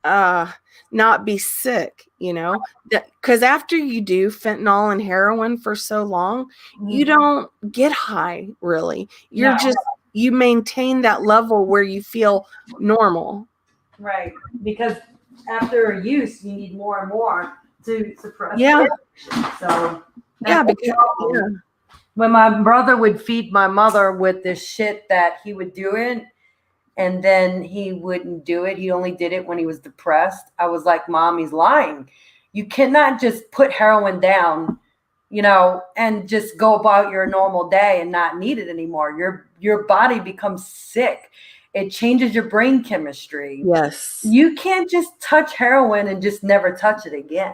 S1: not be sick, because after you do fentanyl and heroin for so long, you don't get high really. You maintain that level where you feel normal.
S3: Right, because after use, you need more and more to suppress.
S1: Yeah.
S3: So
S1: because
S3: when my brother would feed my mother with this shit that he would do it, and then he wouldn't do it. He only did it when he was depressed. I was like, Mom, he's lying. You cannot just put heroin down, and just go about your normal day and not need it anymore. Your body becomes sick. It changes your brain chemistry.
S1: Yes.
S3: You can't just touch heroin and just never touch it again.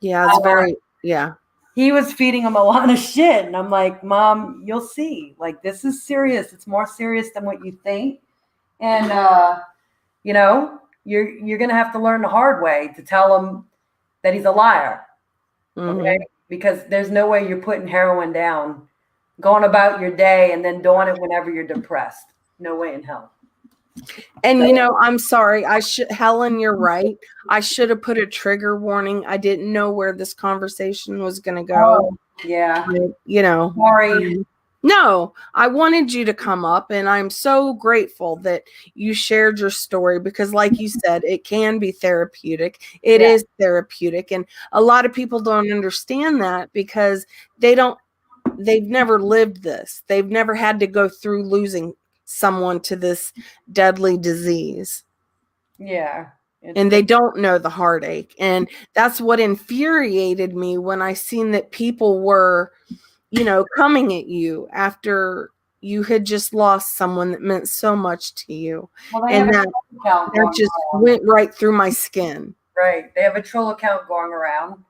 S1: Yeah, it's
S3: He was feeding him a lot of shit. And I'm like, Mom, you'll see. Like, this is serious. It's more serious than what you think. And, you're going to have to learn the hard way to tell him that he's a liar. Okay? Because there's no way you're putting heroin down, going about your day, and then doing it whenever you're depressed. No way in hell.
S1: And I'm sorry. Helen, you're right. I should have put a trigger warning. I didn't know where this conversation was going to go.
S3: Oh, yeah.
S1: Sorry. No, I wanted you to come up, and I'm so grateful that you shared your story because, like you said, it can be therapeutic. It is therapeutic. And a lot of people don't understand that because they've never lived this. They've never had to go through losing someone to this deadly disease.
S3: Yeah.
S1: And they don't know the heartache. And that's what infuriated me when I seen that people were, coming at you after you had just lost someone that meant so much to you.
S3: Well,
S1: and that just went right through my skin.
S3: Right. They have a troll account going around,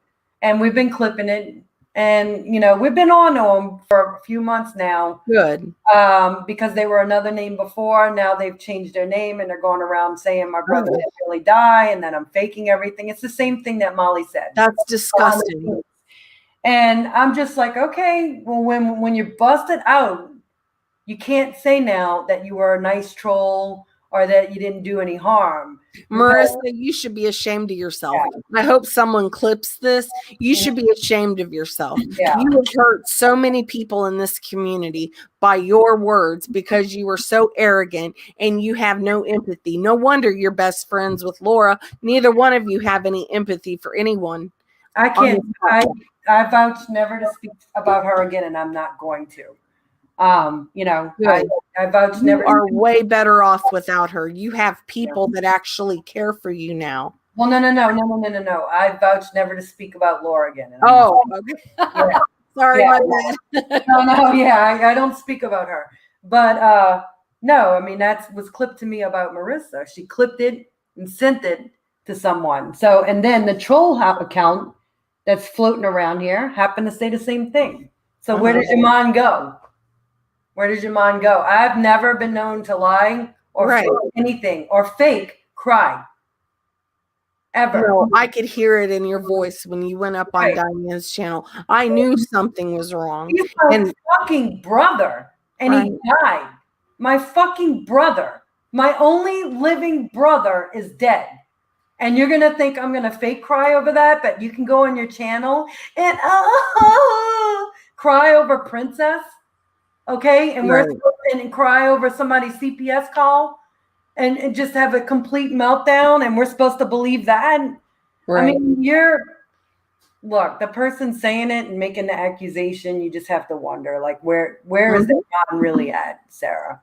S3: and we've been clipping it. And, we've been on them for a few months now.
S1: Good.
S3: Because they were another name before. Now they've changed their name, and they're going around saying my brother didn't really die and that I'm faking everything. It's the same thing that Molly said.
S1: That's disgusting.
S3: And I'm just like, okay, well, when you're busted out, you can't say now that you were a nice troll or that you didn't do any harm.
S1: Marissa, you should be ashamed of yourself. Yeah. I hope someone clips this. You should be ashamed of yourself. Yeah. You have hurt so many people in this community by your words because you were so arrogant and you have no empathy. No wonder you're best friends with Laura. Neither one of you have any empathy for anyone.
S3: I can't. I vouch never to speak about her again, and I'm not going to. I vouch never.
S1: You are way better off without her. You have people that actually care for you now.
S3: Well, no. I vouch never to speak about Laura again.
S1: Okay. Yeah. Sorry, my bad.
S3: No, I don't speak about her. But no, I mean, that was clipped to me about Marissa. She clipped it and sent it to someone. So, and then the troll account that's floating around here happened to say the same thing. So where does your mind go? Where does your mind go? I've never been known to lie or fake anything or fake cry. Ever.
S1: No, I could hear it in your voice when you went up on Diane's channel. I knew something was wrong.
S3: He's my fucking brother, and he died. My fucking brother. My only living brother is dead. And you're going to think I'm going to fake cry over that, but you can go on your channel and cry over Princess. Okay. And
S1: Right.
S3: and cry over somebody's CPS call and just have a complete meltdown. And we're supposed to believe that.
S1: Right.
S3: I mean, look, the person saying it and making the accusation, you just have to wonder, like, where is that man really at, Sarah?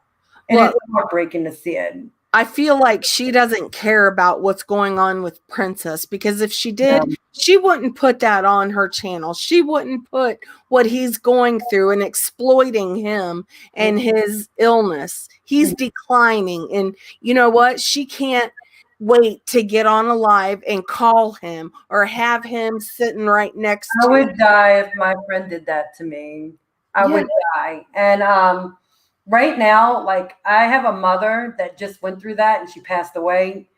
S3: And it's heartbreaking to see it.
S1: I feel like she doesn't care about what's going on with Princess, because if she did, she wouldn't put that on her channel. She wouldn't put what he's going through and exploiting him and his illness. He's declining. And you know what? She can't wait to get on a live and call him or have him sitting right next to
S3: I would die if my friend did that to me. I would die. And right now, like, I have a mother that just went through that and she passed away.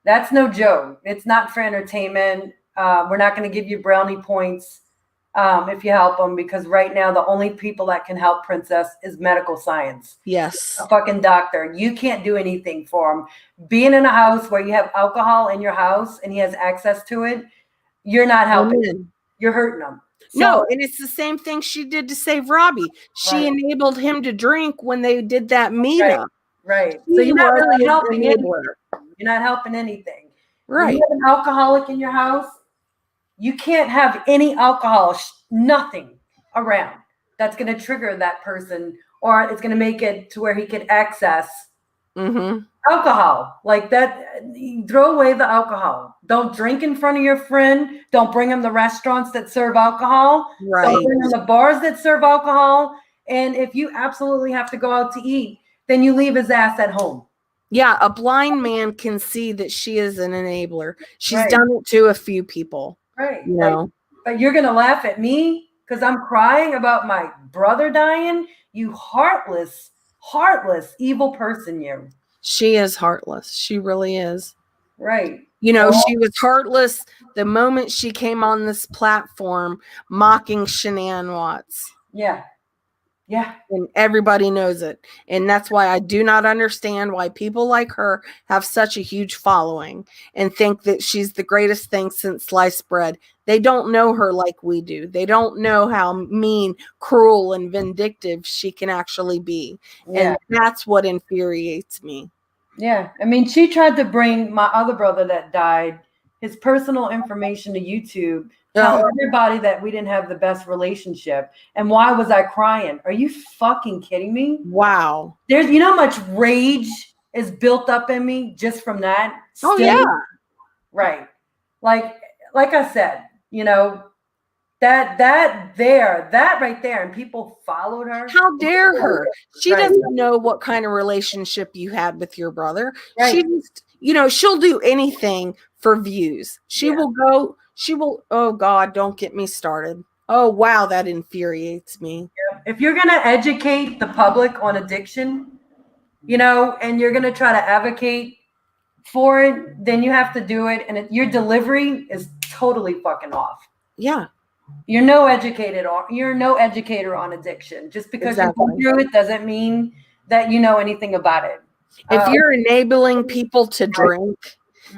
S3: That's no joke. It's not for entertainment. We're not going to give you brownie points if you help them, because right now the only people that can help Princess is medical science.
S1: Yes.
S3: A fucking doctor. You can't do anything for him. Being in a house where you have alcohol in your house and he has access to it, you're not helping him. You're hurting him. So,
S1: no, and it's the same thing she did to save Robbie. She enabled him to drink when they did that meetup.
S3: Right. So you're not really helping anything. You're not helping anything.
S1: Right.
S3: When you have an alcoholic in your house, you can't have any alcohol, nothing around that's going to trigger that person, or it's going to make it to where he can access alcohol like that. Throw away the alcohol. Don't drink in front of your friend. Don't bring him to restaurants that serve alcohol.
S1: Right.
S3: Don't bring him to bars that serve alcohol. And if you absolutely have to go out to eat, then you leave his ass at home.
S1: Yeah, a blind man can see that she is an enabler. She's done it to a few people.
S3: Right.
S1: You know.
S3: But you're going to laugh at me because I'm crying about my brother dying? You heartless, evil person, you.
S1: She is heartless. She really is.
S3: Right.
S1: You know, she was heartless the moment she came on this platform mocking Shanann Watts.
S3: Yeah. Yeah.
S1: And everybody knows it. And that's why I do not understand why people like her have such a huge following and think that she's the greatest thing since sliced bread. They don't know her like we do. They don't know how mean, cruel, and vindictive she can actually be. Yeah. And that's what infuriates me.
S3: Yeah. I mean, she tried to bring my other brother that died, his personal information to YouTube. Tell everybody that we didn't have the best relationship. And why was I crying? Are you fucking kidding me?
S1: Wow.
S3: There's, you know how much rage is built up in me just from that?
S1: Oh, yeah.
S3: Right. Like I said, you know, that right there, and people followed her.
S1: How dare her? She doesn't know what kind of relationship you had with your brother. Right. She just, you know, she'll do anything for views. She will go. She will. Oh God, don't get me started. Oh wow, that infuriates me.
S3: If you're gonna educate the public on addiction, you know, and you're gonna try to advocate for it, then you have to do it. And your delivery is totally fucking off.
S1: Yeah.
S3: You're no educator on addiction. Just because you're going through it doesn't mean that you know anything about it.
S1: If you're enabling people to drink,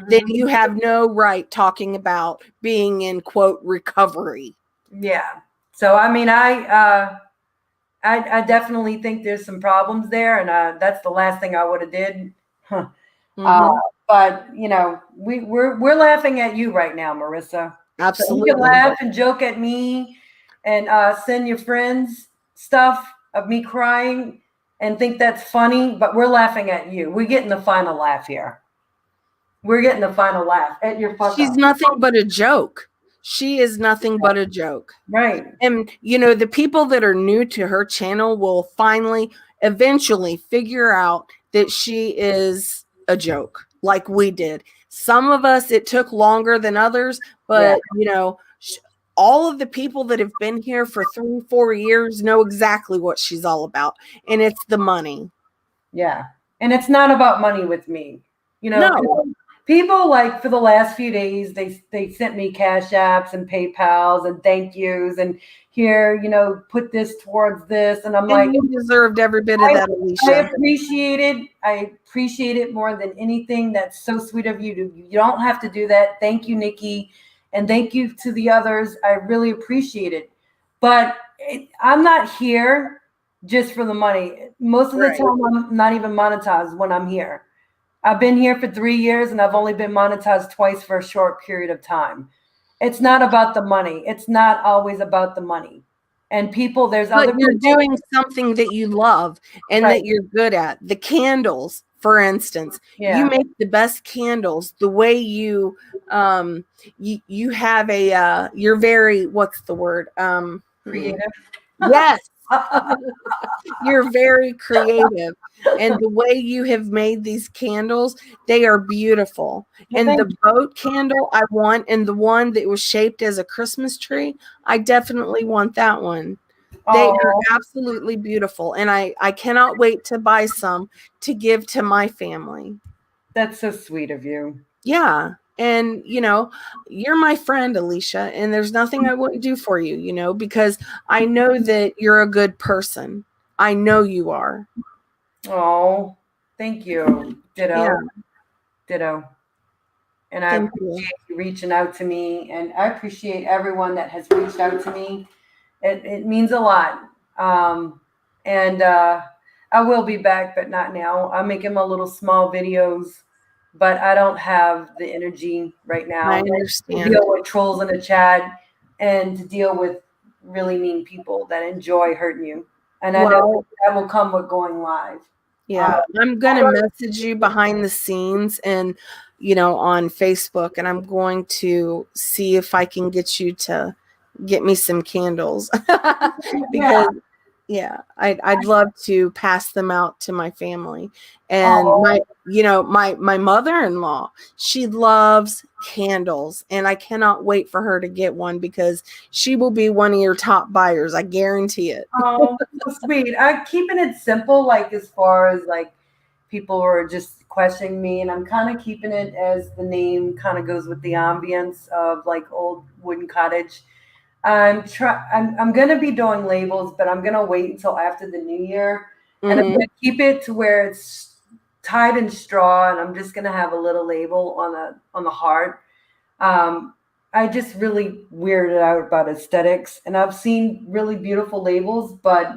S1: then you have no right talking about being in, quote, recovery. Yeah.
S3: So, I mean, I definitely think there's some problems there, and that's the last thing I would have did. But, you know, we're laughing at you right now, Marissa.
S1: Absolutely.
S3: So you can laugh and joke at me and send your friends stuff of me crying and think that's funny, but we're laughing at you. We're getting the final laugh here. We're getting the final laugh at your fuck
S1: She's
S3: up.
S1: Nothing but a joke. She is nothing but a joke.
S3: Right.
S1: And, you know, the people that are new to her channel will eventually figure out that she is a joke, like we did. Some of us, it took longer than others, but, you know, all of the people that have been here for 3-4 years know exactly what she's all about. And it's the money.
S3: Yeah. And it's not about money with me. You know, People like for the last few days, they sent me cash apps and PayPals and thank yous and here, put this towards this. And I'm like,
S1: And you deserved every bit of that, Alicia.
S3: I appreciate it more than anything. That's so sweet of you. You don't have to do that. Thank you, Nikki. And thank you to the others. I really appreciate it. But I'm not here just for the money. Most of the time, I'm not even monetized when I'm here. I've been here for 3 years and I've only been monetized twice for a short period of time. It's not about the money. It's not always about the money. And there's other
S1: you're
S3: people
S1: doing something that you love and that you're good at. The candles, for instance, you make the best candles. The way you you have you're very, what's the word?
S3: Creative.
S1: Yes. You're very creative. And the way you have made these candles, they are beautiful. And the boat candle I want, and the one that was shaped as a Christmas tree, I definitely want that one. They are absolutely beautiful. And I cannot wait to buy some to give to my family.
S3: That's so sweet of you.
S1: Yeah. And, you're my friend, Alicia, and there's nothing I wouldn't do for you, because I know that you're a good person. I know you are.
S3: Oh, thank you. Ditto.
S1: Yeah.
S3: Ditto. And I appreciate you reaching out to me, and I appreciate everyone that has reached out to me. It means a lot. And I will be back, but not now. I'm making my little small videos, but I don't have the energy right now.
S1: I understand.
S3: To deal with trolls in the chat and to deal with really mean people that enjoy hurting you. And I know that will come with going live.
S1: Yeah, I'm going to message you behind the scenes and, on Facebook, and I'm going to see if I can get you to get me some candles because I'd love to pass them out to my family. And my mother-in-law, she loves candles, and I cannot wait for her to get one because she will be one of your top buyers. I guarantee it.
S3: Oh, so sweet. I'm keeping it simple, like as far as like people are just questioning me, and I'm kind of keeping it as the name kind of goes with the ambience of like old wooden cottage. I'm gonna be doing labels, but I'm gonna wait until after the new year, and I'm gonna keep it to where it's tied in straw, and I'm just gonna have a little label on the heart. I just really weirded out about aesthetics, and I've seen really beautiful labels, but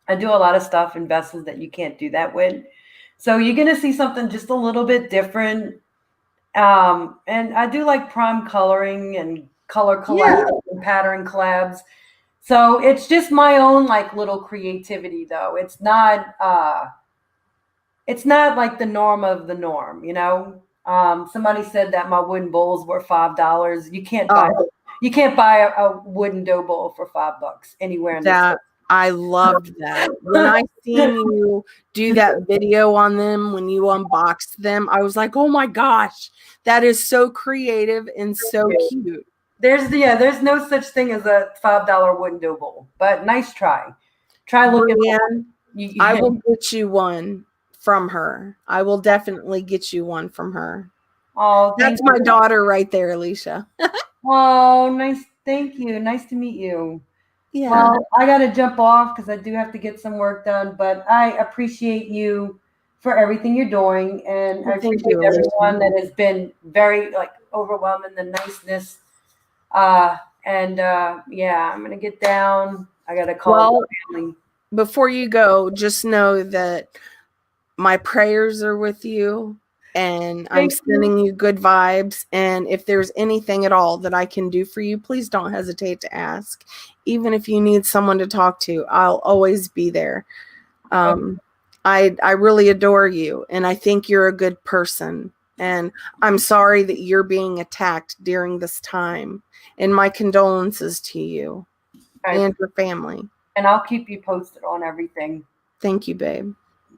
S3: I do a lot of stuff in vessels that you can't do that with. So you're gonna see something just a little bit different. And I do like prime coloring and color collabs and pattern collabs. So it's just my own like little creativity though. It's not like the norm of the norm, Somebody said that my wooden bowls were $5. You can't buy a wooden dough bowl for $5 anywhere in the
S1: I loved that. When I seen you do that video on them, when you unboxed them, I was like, oh my gosh, that is so creative and so cute.
S3: There's no such thing as a $5 wooden dough bowl, but nice try. Try looking.
S1: I will get you one from her. I will definitely get you one from her.
S3: Oh,
S1: that's my daughter right there, Alicia.
S3: Oh, nice. Thank you. Nice to meet you.
S1: Yeah.
S3: Well, I got to jump off because I do have to get some work done, but I appreciate you for everything you're doing. And I appreciate everyone that has been very like overwhelming, the niceness. I'm going to get down. I got to call my family.
S1: Before you go, just know that my prayers are with you. And I'm sending you good vibes. And if there's anything at all that I can do for you, please don't hesitate to ask. Even if you need someone to talk to, I'll always be there. I really adore you. And I think you're a good person. And I'm sorry that you're being attacked during this time. And my condolences to you and your family.
S3: And I'll keep you posted on everything.
S1: Thank you, babe.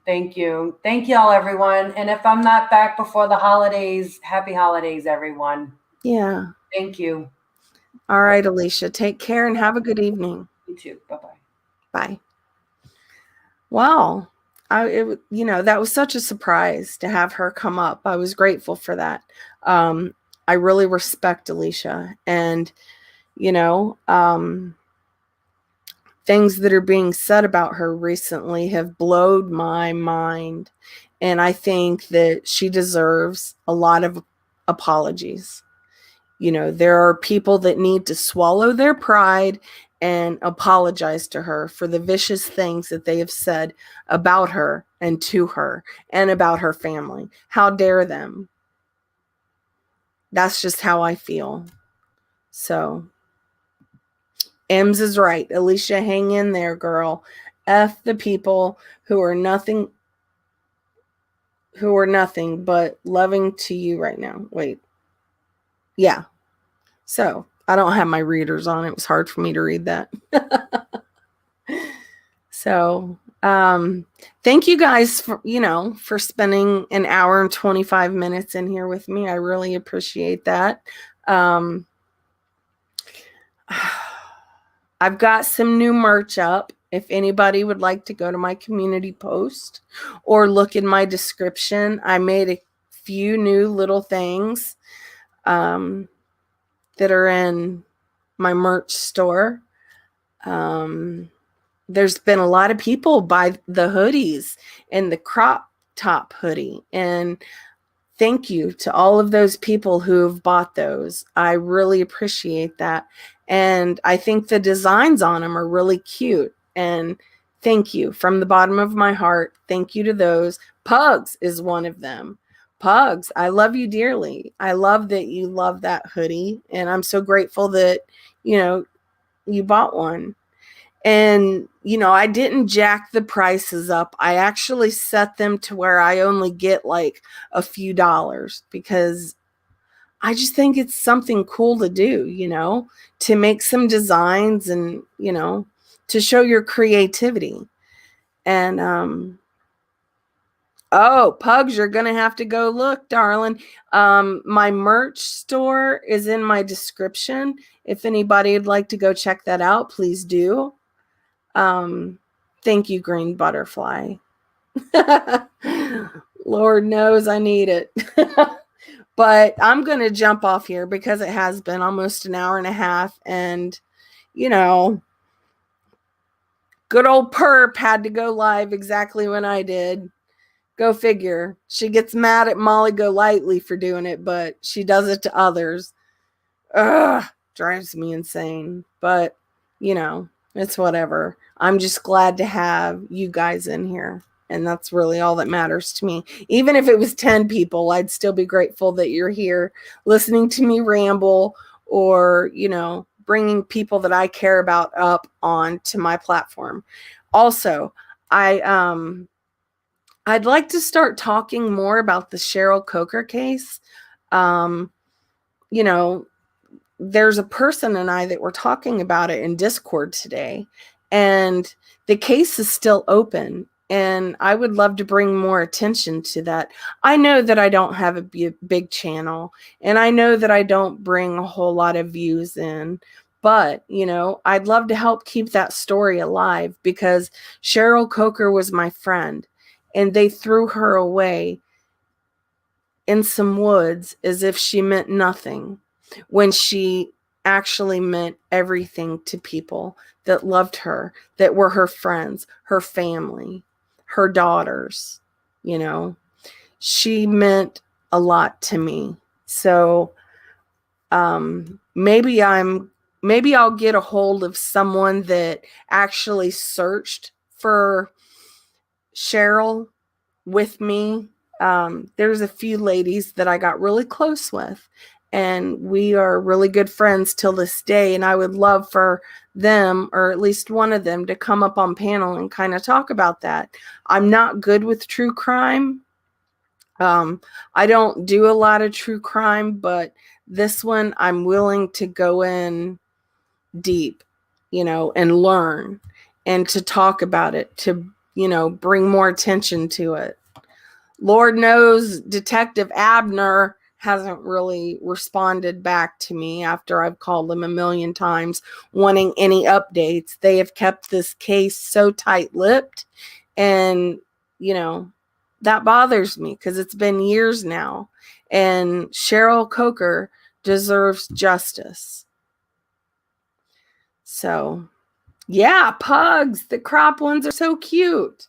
S3: Thank you. Thank y'all, everyone. And if I'm not back before the holidays, happy holidays, everyone.
S1: Yeah.
S3: Thank you.
S1: All right, Alicia. Take care and have a good evening.
S3: You too. Bye-bye.
S1: Bye. Wow. that was such a surprise to have her come up. I was grateful for that. I really respect Alicia, and, things that are being said about her recently have blown my mind. And I think that she deserves a lot of apologies. There are people that need to swallow their pride and apologize to her for the vicious things that they have said about her and to her and about her family. How dare them? That's just how I feel. So, Ems is right. Alicia, hang in there, girl. F the people who are nothing but loving to you right now. Wait. Yeah. So, I don't have my readers on. It was hard for me to read that. So, thank you guys for spending an hour and 25 minutes in here with me. I really appreciate that. I've got some new merch up. If anybody would like to go to my community post or look in my description, I made a few new little things that are in my merch store. There's been a lot of people buy the hoodies and the crop top hoodie. And thank you to all of those people who have bought those. I really appreciate that. And I think the designs on them are really cute. And thank you from the bottom of my heart. Thank you to those. Pugs is one of them. Pugs, I love you dearly. I love that you love that hoodie. And I'm so grateful that, you bought one. And, I didn't jack the prices up. I actually set them to where I only get like a few dollars because I just think it's something cool to do, to make some designs and, to show your creativity. And, oh, Pugs, you're going to have to go look, darling. My merch store is in my description. If anybody would like to go check that out, please do. Thank you, Green Butterfly. Lord knows I need it. But I'm going to jump off here because it has been almost an hour and a half. And, good old Perp had to go live exactly when I did. Go figure. She gets mad at Molly Golightly for doing it, but she does it to others. Ugh, drives me insane. But, it's whatever. I'm just glad to have you guys in here. And that's really all that matters to me. Even if it was 10 people, I'd still be grateful that you're here listening to me ramble or, bringing people that I care about up onto my platform. Also, I'd like to start talking more about the Cheryl Coker case. There's a person and I that were talking about it in Discord today, and the case is still open. And I would love to bring more attention to that. I know that I don't have a big channel, and I know that I don't bring a whole lot of views in, but, I'd love to help keep that story alive because Cheryl Coker was my friend, and they threw her away in some woods as if she meant nothing when she actually meant everything to people that loved her, that were her friends, her family, her daughters. She meant a lot to me. So maybe I'll get a hold of someone that actually searched for Cheryl with me. There's a few ladies that I got really close with, and we are really good friends till this day. And I would love for them, or at least one of them, to come up on panel and kind of talk about that. I'm not good with true crime. I don't do a lot of true crime, but this one I'm willing to go in deep, and learn and to talk about it, to, bring more attention to it. Lord knows Detective Abner hasn't really responded back to me after I've called him a million times wanting any updates. They have kept this case so tight-lipped, and that bothers me because it's been years now. And Cheryl Coker deserves justice. So, yeah, pugs. The crop ones are so cute.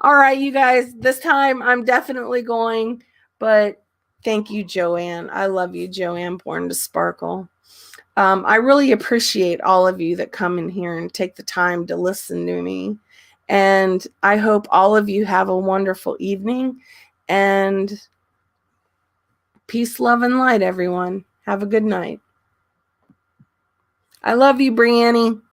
S1: All right, you guys, this time I'm definitely going, but thank you, Joanne. I love you, Joanne, born to sparkle. I really appreciate all of you that come in here and take the time to listen to me. And I hope all of you have a wonderful evening. And peace, love, and light, everyone. Have a good night. I love you, Briannie.